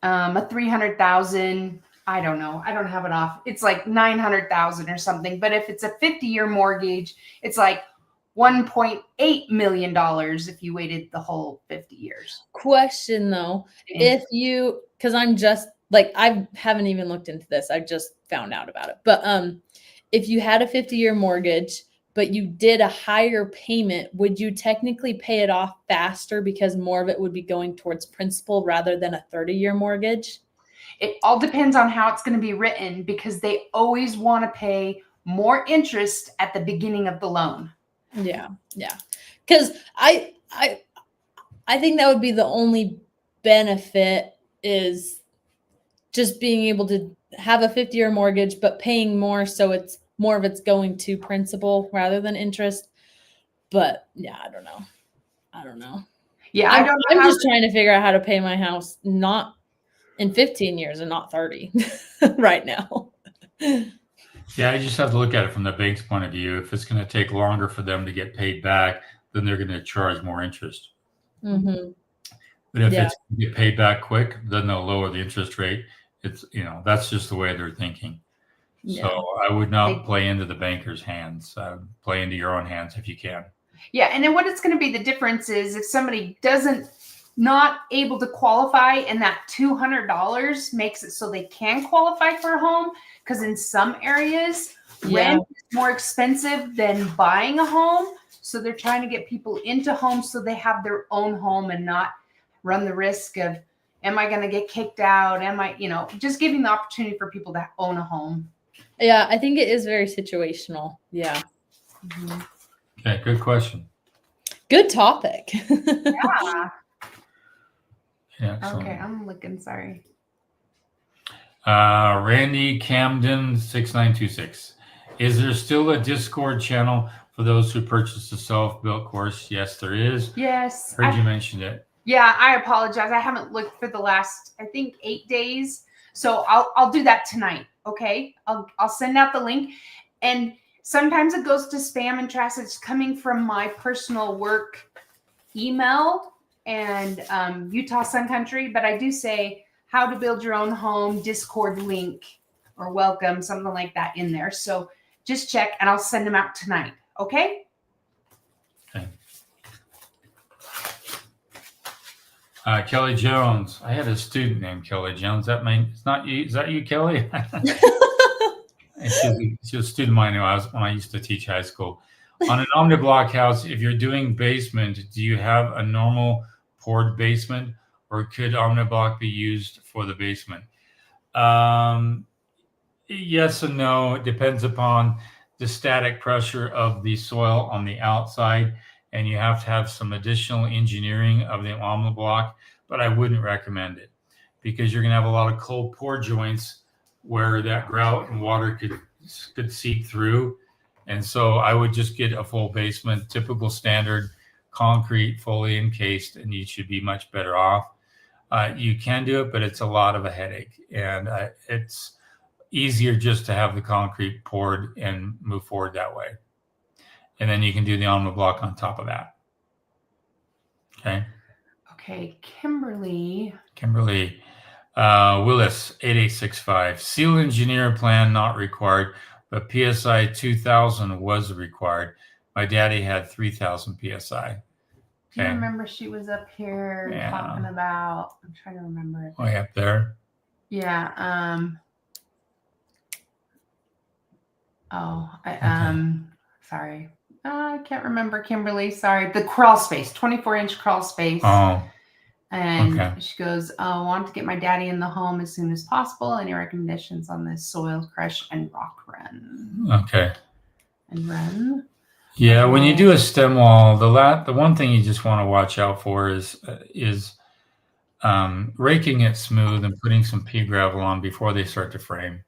a 300,000, I don't know. I don't have it off. It's like 900,000 or something. But if it's a 50-year mortgage, it's like $1.8 million if you waited the whole 50 years. Question though, if you, because I'm just like, I haven't even looked into this. I just found out about it. But if you had a 50-year mortgage, but you did a higher payment, would you technically pay it off faster because more of it would be going towards principal rather than a 30-year mortgage? It all depends on how it's going to be written, because they always want to pay more interest at the beginning of the loan. Yeah. Because I think that would be the only benefit, is just being able to have a 50-year mortgage, but paying more, so it's more of it's going to principal rather than interest. But yeah, I don't know. Yeah, I'm just trying to figure out how to pay my house not in 15 years and not 30 right now. Yeah, I just have to look at it from the bank's point of view. If it's going to take longer for them to get paid back, then they're going to charge more interest. Mm-hmm. But if it's going to get paid back quick, then they'll lower the interest rate. It's, that's just the way they're thinking. Yeah. So I would not play into the banker's hands. Play into your own hands if you can. Yeah, and then what it's going to be, the difference is if somebody not able to qualify, and that $200 makes it so they can qualify for a home, because in some areas rent is more expensive than buying a home, so they're trying to get people into homes so they have their own home and not run the risk of, am I going to get kicked out? Am I, just giving the opportunity for people to own a home. Yeah, I think it is very situational. Yeah. Mm-hmm. Okay, good question. Good topic. Yeah. Okay, I'm looking. Sorry. Randy Camden 6926. Is there still a Discord channel for those who purchased a self-built course? Yes, there is. Yes. Heard you mentioned it. Yeah, I apologize. I haven't looked for the last, I think, 8 days. So I'll do that tonight. Okay. I'll send out the link, and sometimes it goes to spam and trash. It's coming from my personal work email and Utah Sun Country, but I do say how to build your own home, Discord link or welcome, something like that in there. So just check, and I'll send them out tonight. Okay. Kelly Jones. I had a student named Kelly Jones. It's not you. Is that you, Kelly? She was a student of mine when I used to teach high school. On an omniblock house, if you're doing basement, do you have a normal poured basement, or could omniblock be used for the basement? Yes and no. It depends upon the static pressure of the soil on the outside, and you have to have some additional engineering of the omniblock, but I wouldn't recommend it, because you're going to have a lot of cold pour joints where that grout and water could seep through. And so I would just get a full basement, typical standard concrete, fully encased, and you should be much better off. You can do it, but it's a lot of a headache, and it's easier just to have the concrete poured and move forward that way. And then you can do the omniblock on top of that. Okay, Kimberly Willis 8865. Seal engineer plan not required, but PSI 2000 was required. My daddy had 3000 PSI. Do you remember she was up here talking about? I'm trying to remember it. Way up there. Yeah. Sorry. I can't remember, Kimberly. Sorry. The crawl space, 24-inch crawl space. Oh. And she goes, I want to get my daddy in the home as soon as possible. Any recommendations on this soil crush and rock run? Okay. And run. Yeah, when you do a stem wall, the one thing you just want to watch out for is raking it smooth and putting some pea gravel on before they start to frame,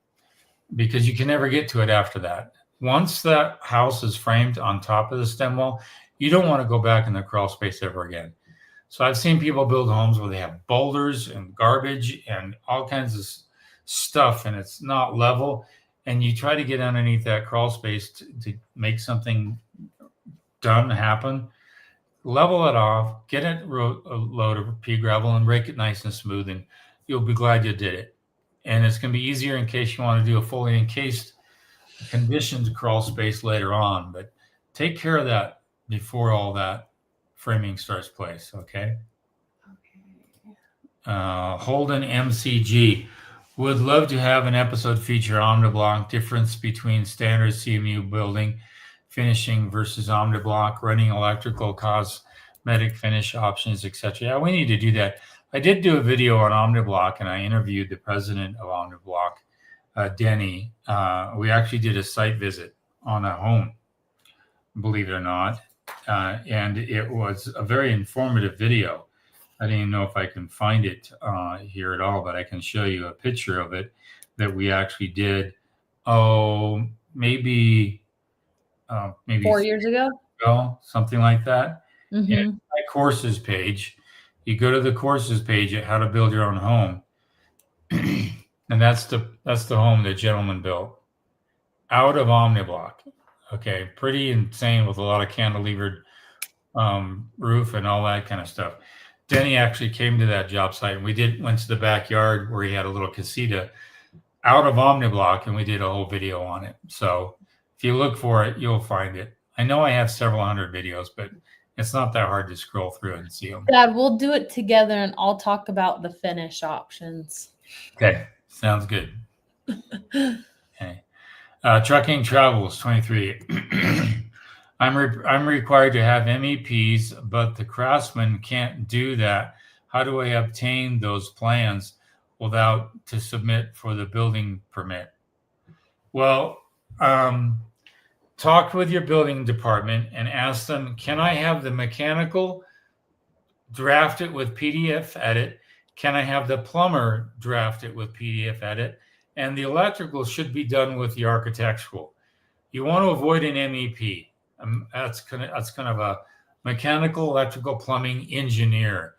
because you can never get to it after that. Once that house is framed on top of the stem wall, you don't want to go back in the crawl space ever again. So I've seen people build homes where they have boulders and garbage and all kinds of stuff, and it's not level. And you try to get underneath that crawl space to make something done happen. level it off, get it a load of pea gravel, and rake it nice and smooth, and you'll be glad you did it. And it's going to be easier in case you want to do a fully encased conditioned crawl space later on. But take care of that before all that framing starts place. Okay. Holden MCG would love to have an episode feature OmniBlock difference between standard CMU building finishing versus OmniBlock, running electrical, cosmetic finish options, etc. Yeah, we need to do that. I did do a video on OmniBlock, and I interviewed the president of OmniBlock, Denny. We actually did a site visit on a home, believe it or not, and it was a very informative video. I didn't even know if I can find it here at all, but I can show you a picture of it that we actually did. Oh, maybe 4 years ago, something like that. Mm-hmm. And my courses page, you go to the courses page at how to build your own home, and that's the home the gentleman built out of OmniBlock. Okay, pretty insane with a lot of cantilevered roof and all that kind of stuff. Denny actually came to that job site, and we went to the backyard where he had a little casita out of OmniBlock, and we did a whole video on it. So if you look for it, you'll find it. I know I have several hundred videos, but it's not that hard to scroll through and see them. Dad, we'll do it together, and I'll talk about the finish options. Okay, sounds good. Okay. Trucking Travels 23. I'm required to have MEPs, but the craftsman can't do that. How do I obtain those plans without to submit for the building permit? Well, talk with your building department and ask them, can I have the mechanical draft it with PDF edit? Can I have the plumber draft it with PDF edit? And the electrical should be done with the architectural. You want to avoid an MEP. That's kind of a mechanical, electrical, plumbing engineer.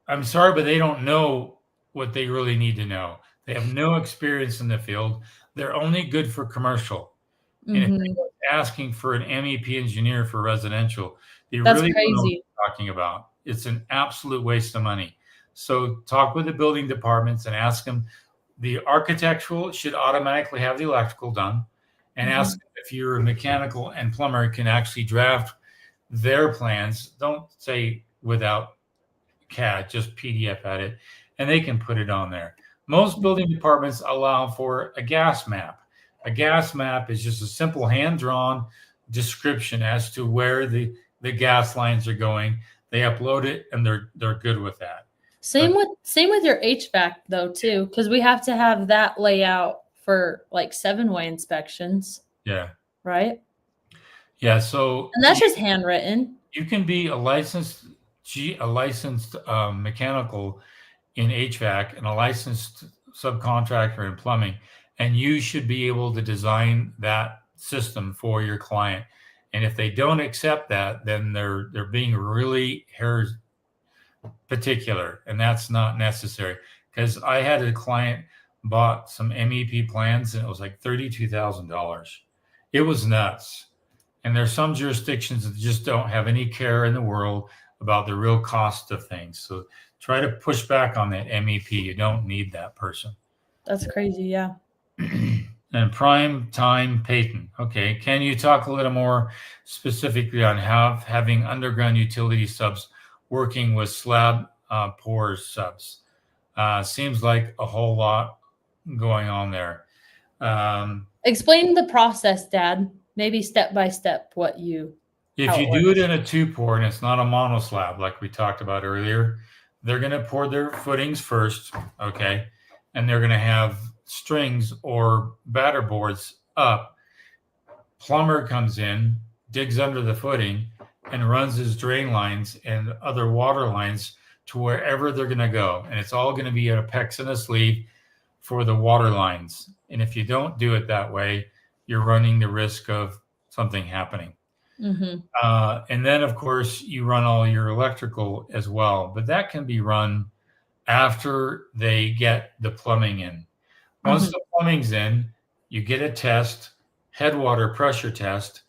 I'm sorry, but they don't know what they really need to know. They have no experience in the field. They're only good for commercial. Mm-hmm. And if you're asking for an MEP engineer for residential, that's really crazy. Don't know what you're talking about. It's an absolute waste of money. So talk with the building departments and ask them. The architectural should automatically have the electrical done, and mm-hmm. ask if your mechanical and plumber can actually draft their plans. Don't say without CAD, just PDF edit, and they can put it on there. Most building departments allow for a gas map. A gas map is just a simple hand-drawn description as to where the gas lines are going. They upload it, and they're good with that. Same with your HVAC though too, because we have to have that layout for like 7-way inspections. Yeah. Right. Yeah. So and that's just handwritten. You can be a licensed mechanical in HVAC and a licensed subcontractor in plumbing, and you should be able to design that system for your client. And if they don't accept that, then they're being really particular, and that's not necessary. Because I had a client bought some MEP plans, and it was like $32,000. It was nuts. And there's some jurisdictions that just don't have any care in the world about the real cost of things. So try to push back on that MEP. You don't need that person. That's crazy, yeah. And prime time Peyton. Okay, can you talk a little more specifically on having underground utility subs working with slab pours subs? Seems like a whole lot going on there. Explain the process, Dad. Maybe step by step what you. If you do it in a 2-pour and it's not a mono slab like we talked about earlier, they're going to pour their footings first, okay, and they're going to have strings or batter boards up. Plumber comes in, digs under the footing, and runs his drain lines and other water lines to wherever they're going to go. And it's all going to be a PEX and a sleeve for the water lines. And if you don't do it that way, you're running the risk of something happening. Mm-hmm. And then, of course, you run all your electrical as well. But that can be run after they get the plumbing in. Once the plumbing's in, you get a test, headwater pressure test,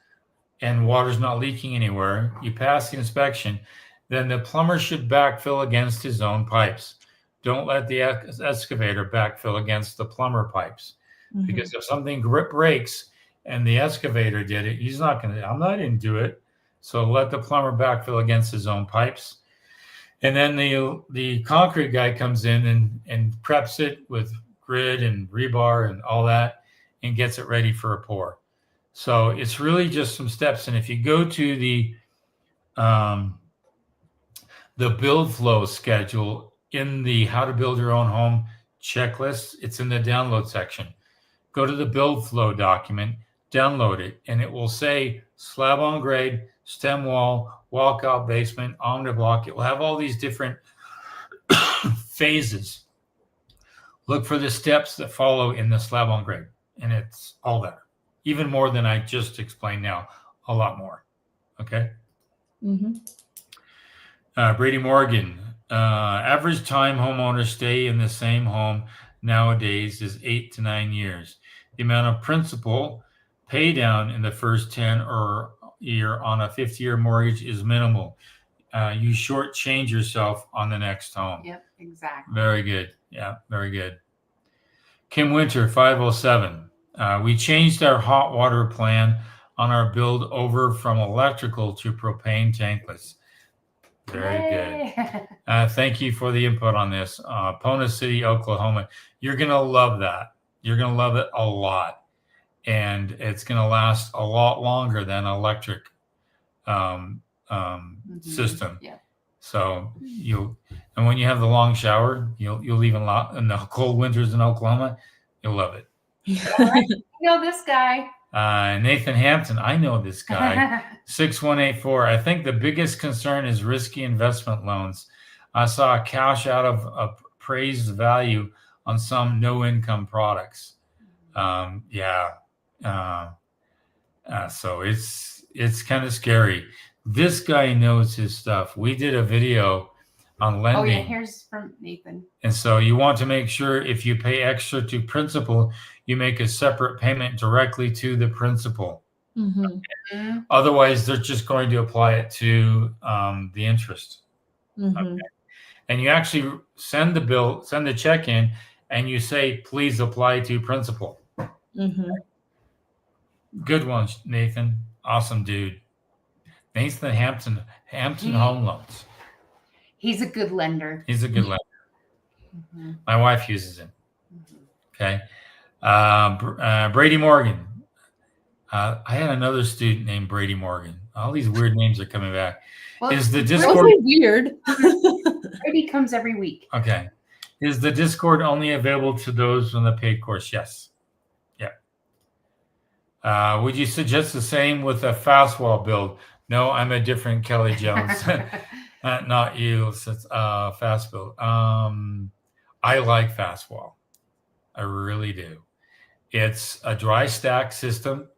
and water's not leaking anywhere, you pass the inspection, then the plumber should backfill against his own pipes. Don't let the excavator backfill against the plumber pipes. Mhm. Because if something breaks and the excavator did it, he's not going to, I didn't do it. So let the plumber backfill against his own pipes. And then the concrete guy comes in and preps it with grid and rebar and all that and gets it ready for a pour. So it's really just some steps. And if you go to the build flow schedule in the how to build your own home checklist, it's in the download section. Go to the build flow document, download it, and it will say slab on grade, stem wall, walkout basement, omniblock. It will have all these different phases. Look for the steps that follow in the slab on grade, and it's all there. Even more than I just explained now, a lot more. Okay. Mm-hmm. Brady Morgan, average time homeowners stay in the same home nowadays is 8 to 9 years. The amount of principal pay down in the first 10 or year on a 50-year mortgage is minimal. You shortchange yourself on the next home. Yep, exactly. Very good. Yeah, very good. Kim Winter, 507. We changed our hot water plan on our build over from electrical to propane tankless. Very good. Thank you for the input on this. Pona City, Oklahoma. You're going to love that. You're going to love it a lot. And it's going to last a lot longer than electric system. Yeah. So and when you have the long shower, you'll even in the cold winters in Oklahoma, you'll love it. Right. You know this guy. Nathan Hampton, I know this guy. 6184. I think the biggest concern is risky investment loans. I saw a cash out of appraised value on some no-income products. So it's kind of scary. This guy knows his stuff. We did a video on lending. Oh yeah, here's from Nathan. And so you want to make sure if you pay extra to principal, you make a separate payment directly to the principal. Mm-hmm. Mm-hmm. Otherwise, they're just going to apply it to the interest. Mm-hmm. Okay. And you actually send the check in, and you say, please apply to principal. Mm-hmm. Good one, Nathan. Awesome dude. Nathan Hampton Home Loans. He's a good lender. He's a good lender. Mm-hmm. My wife uses him. Okay. Brady Morgan. I had another student named Brady Morgan. All these weird names are coming back. Well, Is the it's Discord Really weird. Brady comes every week. okay? Is the Discord only available to those on the paid course? Yes. Yeah. Would you suggest the same with a fast wall build? No, I'm a different Kelly Jones. Not you. Fast build. I like fast wall. I really do. It's a dry stack system.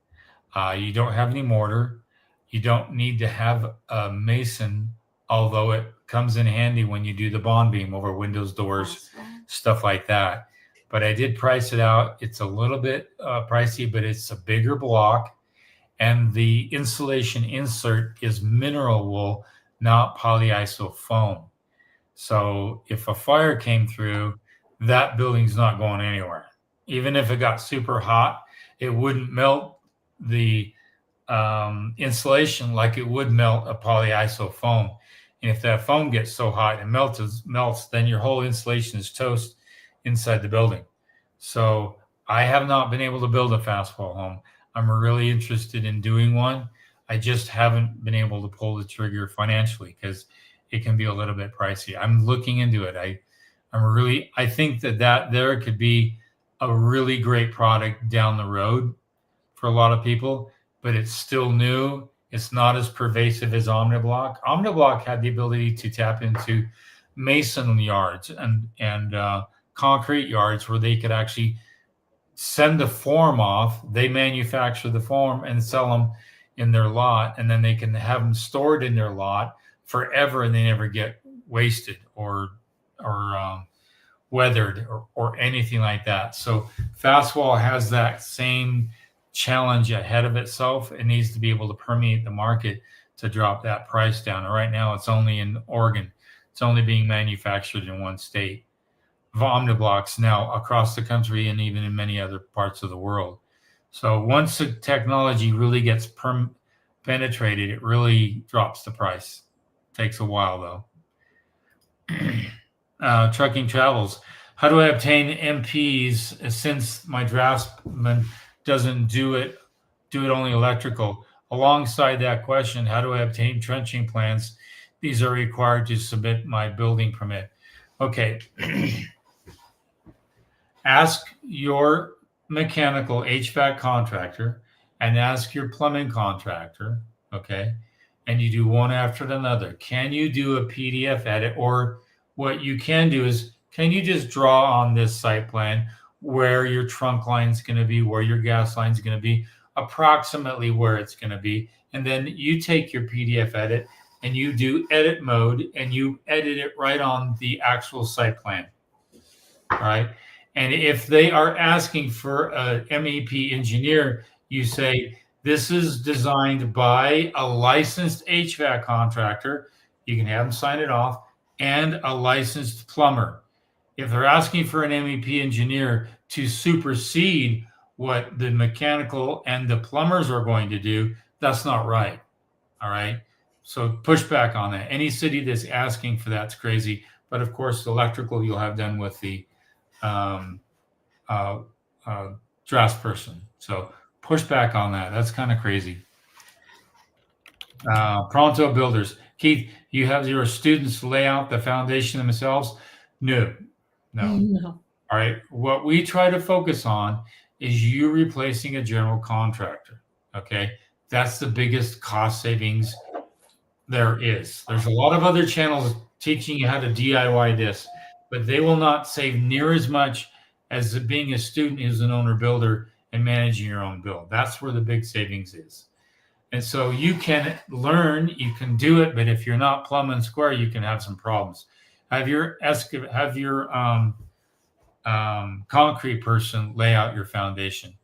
You don't have any mortar. You don't need to have a mason, although it comes in handy when you do the bond beam over windows, doors, stuff like that. But I did price it out. It's a little bit pricey, but it's a bigger block. And the insulation insert is mineral wool, not polyiso foam. So if a fire came through, that building's not going anywhere. Even if it got super hot, it wouldn't melt the insulation like it would melt a polyiso foam. And if that foam gets so hot and melts, then your whole insulation is toast inside the building. So I have not been able to build a fast wall home. I'm really interested in doing one. I just haven't been able to pull the trigger financially because it can be a little bit pricey. I'm looking into it. I think that there could be a really great product down the road for a lot of people, but it's still new. It's not as pervasive as Omniblock. Omniblock had the ability to tap into mason yards and concrete yards where they could actually send the form off. They manufacture the form and sell them in their lot, and then they can have them stored in their lot forever, and they never get wasted or weathered or anything like that. So Fastwall has that same challenge ahead of itself. It needs to be able to permeate the market to drop that price down. And right now, it's only in Oregon. It's only being manufactured in one state. Omniblocks now across the country and even in many other parts of the world. So once the technology really gets penetrated, it really drops the price. Takes a while though. Trucking travels. How do I obtain MPs since my draftsman doesn't do it only electrical? Alongside that question, how do I obtain trenching plans? These are required to submit my building permit. Okay. Ask your mechanical HVAC contractor and ask your plumbing contractor, okay? And you do one after another. Can you do a PDF edit? Or what you can do is, can you just draw on this site plan where your trunk line is going to be, where your gas line is going to be, approximately where it's going to be. And then you take your PDF edit and you do edit mode and you edit it right on the actual site plan, all right? And if they are asking for a MEP engineer, you say, this is designed by a licensed HVAC contractor. You can have them sign it off, and a licensed plumber. If they're asking for an MEP engineer to supersede what the mechanical and the plumbers are going to do, that's not right. All right. So push back on that. Any city that's asking for that's crazy. But of course, the electrical you'll have done with the drafts person. So push back on that. That's kind of crazy. Pronto builders. Keith, you have your students lay out the foundation themselves? No. All right. What we try to focus on is you replacing a general contractor. Okay. That's the biggest cost savings there is. There's a lot of other channels teaching you how to DIY this, but they will not save near as much as being a student who's an owner builder and managing your own build. That's where the big savings is. And so you can learn, you can do it, but if you're not plumb and square, you can have some problems. Have your concrete person lay out your foundation.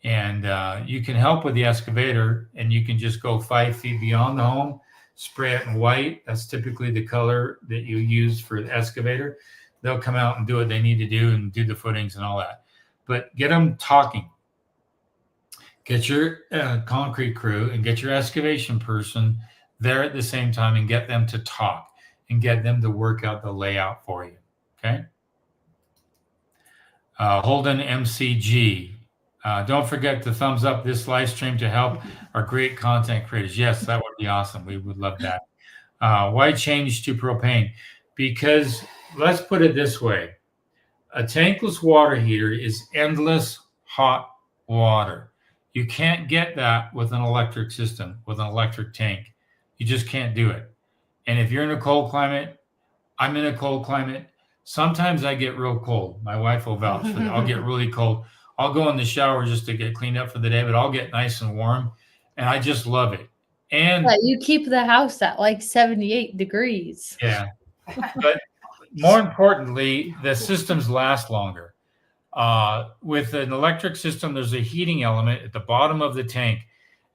And you can help with the excavator, and you can just go 5 feet beyond the home, spray it in white. That's typically the color that you use for the excavator. They'll come out and do what they need to do and do the footings and all that. But get them talking. Get your concrete crew and get your excavation person there at the same time and get them to talk and get them to work out the layout for you. Okay. Holden MCG. Don't forget to thumbs up this live stream to help our great content creators. Yes, that would be awesome. We would love that. Why change to propane? Because let's put it this way. A tankless water heater is endless hot water. You can't get that with an electric system, with an electric tank. You just can't do it. And if you're in a cold climate, I'm in a cold climate. Sometimes I get real cold. My wife will vouch for that. I'll get really cold. I'll go in the shower just to get cleaned up for the day, but I'll get nice and warm. And I just love it. And you keep the house at like 78 degrees. Yeah. But more importantly, the systems last longer. With an electric system, there's a heating element at the bottom of the tank,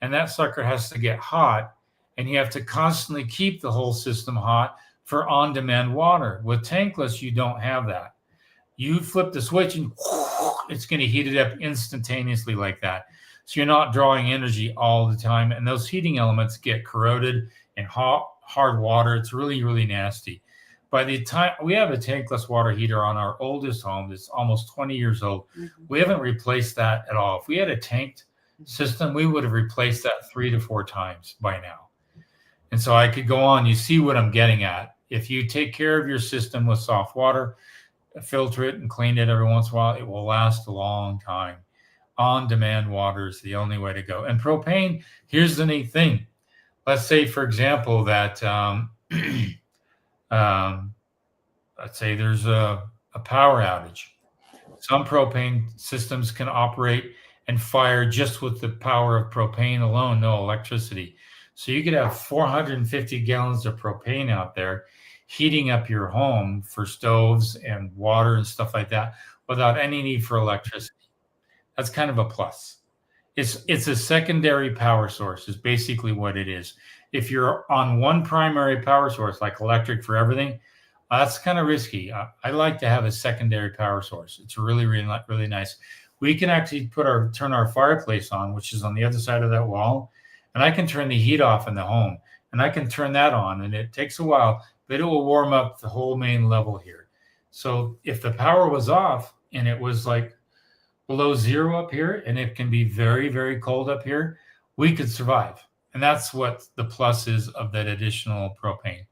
and that sucker has to get hot, and you have to constantly keep the whole system hot for on-demand water. With tankless, you don't have that. You flip the switch and it's going to heat it up instantaneously like that. So you're not drawing energy all the time, and those heating elements get corroded in hard water. It's really, really nasty. By the time we have a tankless water heater on our oldest home that's almost 20 years old, we haven't replaced that at all. If we had a tanked system, we would have replaced that 3 to 4 times by now. And so I could go on. You see what I'm getting at. If you take care of your system with soft water, filter it and clean it every once in a while, it will last a long time. On-demand water is the only way to go. And propane, here's the neat thing. Let's say, for example, that let's say there's a power outage. Some propane systems can operate and fire just with the power of propane alone, no electricity. So you could have 450 gallons of propane out there heating up your home for stoves and water and stuff like that without any need for electricity. That's kind of a plus. It's a secondary power source is basically what it is. If you're on one primary power source, like electric for everything, that's kind of risky. I like to have a secondary power source. It's really, really, really nice. We can actually turn our fireplace on, which is on the other side of that wall, and I can turn the heat off in the home, and I can turn that on, and it takes a while, but it will warm up the whole main level here. So if the power was off and it was like below zero up here, and it can be very, very cold up here, we could survive. And that's what the plus is of that additional propane.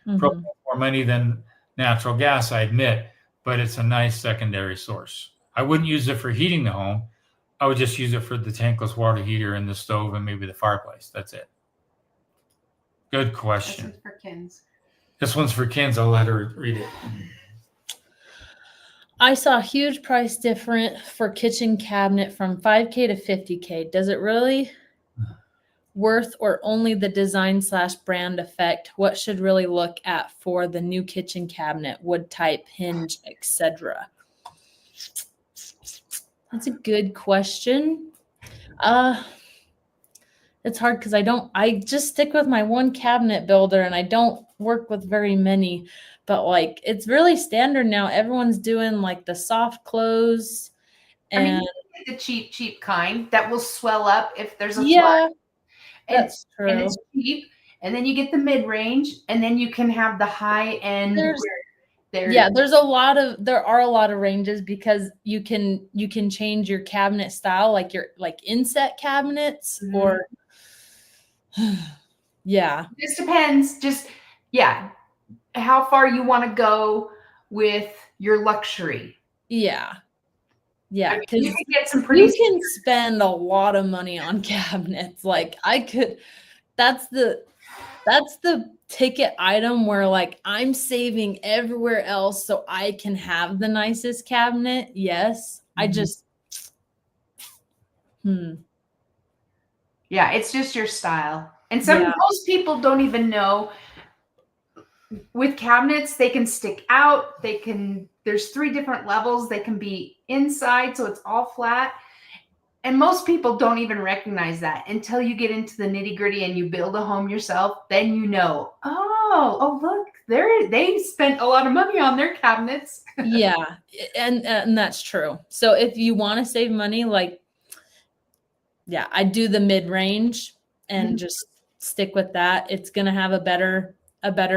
Propane more money than natural gas, I admit, but it's a nice secondary source. I wouldn't use it for heating the home. I would just use it for the tankless water heater and the stove and maybe the fireplace. That's it. Good question. This one's for Kins. This one's for Kins. I'll let her read it. I saw a huge price difference for kitchen cabinet from $5K to $50K. Does it really worth or only the design / brand effect? What should really look at for the new kitchen cabinet, wood type, hinge, etc.? That's a good question. It's hard because I just stick with my one cabinet builder and I don't work with very many. But like, it's really standard now. Everyone's doing like the soft close, and I mean, the cheap kind that will swell up if there's a yeah, that's true. And it's cheap. And then you get the mid range, and then you can have the high end. There are a lot of ranges because you can change your cabinet style, like your inset cabinets or yeah. This depends. How far you want to go with your luxury. Yeah. Yeah. Because you can get some pretty. You can spend a lot of money on cabinets. Like that's the ticket item where like I'm saving everywhere else so I can have the nicest cabinet. Yes. I just Yeah, it's just your style. And most people don't even know. With cabinets, they can stick out. There's 3 different levels. They can be inside, so it's all flat. And most people don't even recognize that until you get into the nitty gritty and you build a home yourself. Then you know, oh, look, they spent a lot of money on their cabinets. Yeah, and that's true. So if you want to save money, I do the mid-range and just stick with that. It's gonna have a better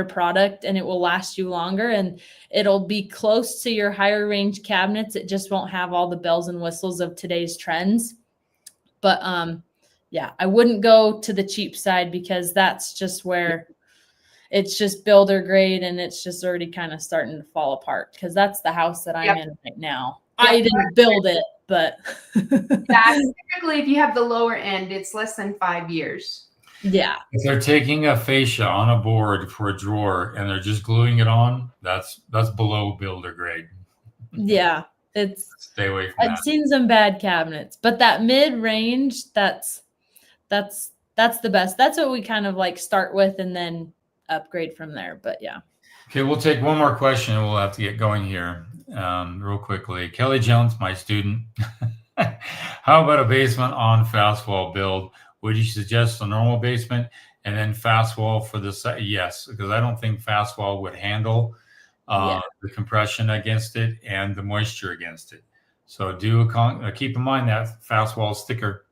product and it will last you longer and it'll be close to your higher range cabinets. It just won't have all the bells and whistles of today's trends. But I wouldn't go to the cheap side because that's just where it's just builder grade and it's just already kind of starting to fall apart because that's the house that I'm in right now. Yep. I didn't build it, but typically if you have the lower end, it's less than 5 years. Yeah. If they're taking a fascia on a board for a drawer and they're just gluing it on, that's below builder grade. Yeah. Stay away from that. I've seen some bad cabinets, but that mid-range, that's the best. That's what we kind of like start with and then upgrade from there. But yeah. Okay, we'll take one more question and we'll have to get going here real quickly. Kelly Jones, my student. How about a basement on fast wall build? Would you suggest a normal basement and then fast wall for the site? Yes, because I don't think fast wall would handle the compression against it and the moisture against it. So keep in mind that fast wall sticker.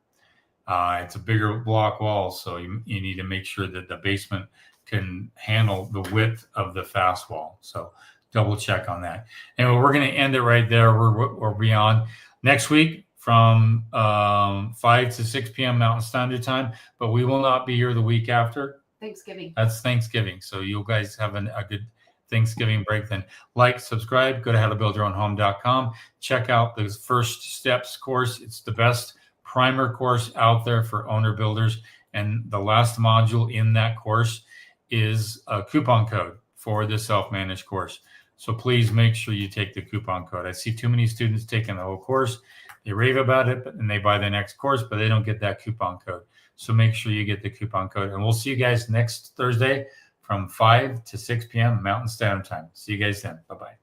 It's a bigger block wall, so you need to make sure that the basement can handle the width of the fast wall. So double check on that. Anyway, we're going to end it right there. We're beyond next week from 5 to 6 p.m. Mountain Standard Time, but we will not be here the week after. Thanksgiving. That's Thanksgiving. So you guys have a good Thanksgiving break then. Like, subscribe, go to howtobuildyourownhome.com. Check out the First Steps course. It's the best primer course out there for owner builders. And the last module in that course is a coupon code for the self-managed course. So please make sure you take the coupon code. I see too many students taking the whole course. They rave about it, and they buy the next course, but they don't get that coupon code. So make sure you get the coupon code. And we'll see you guys next Thursday from 5 to 6 p.m. Mountain Standard Time. See you guys then. Bye-bye.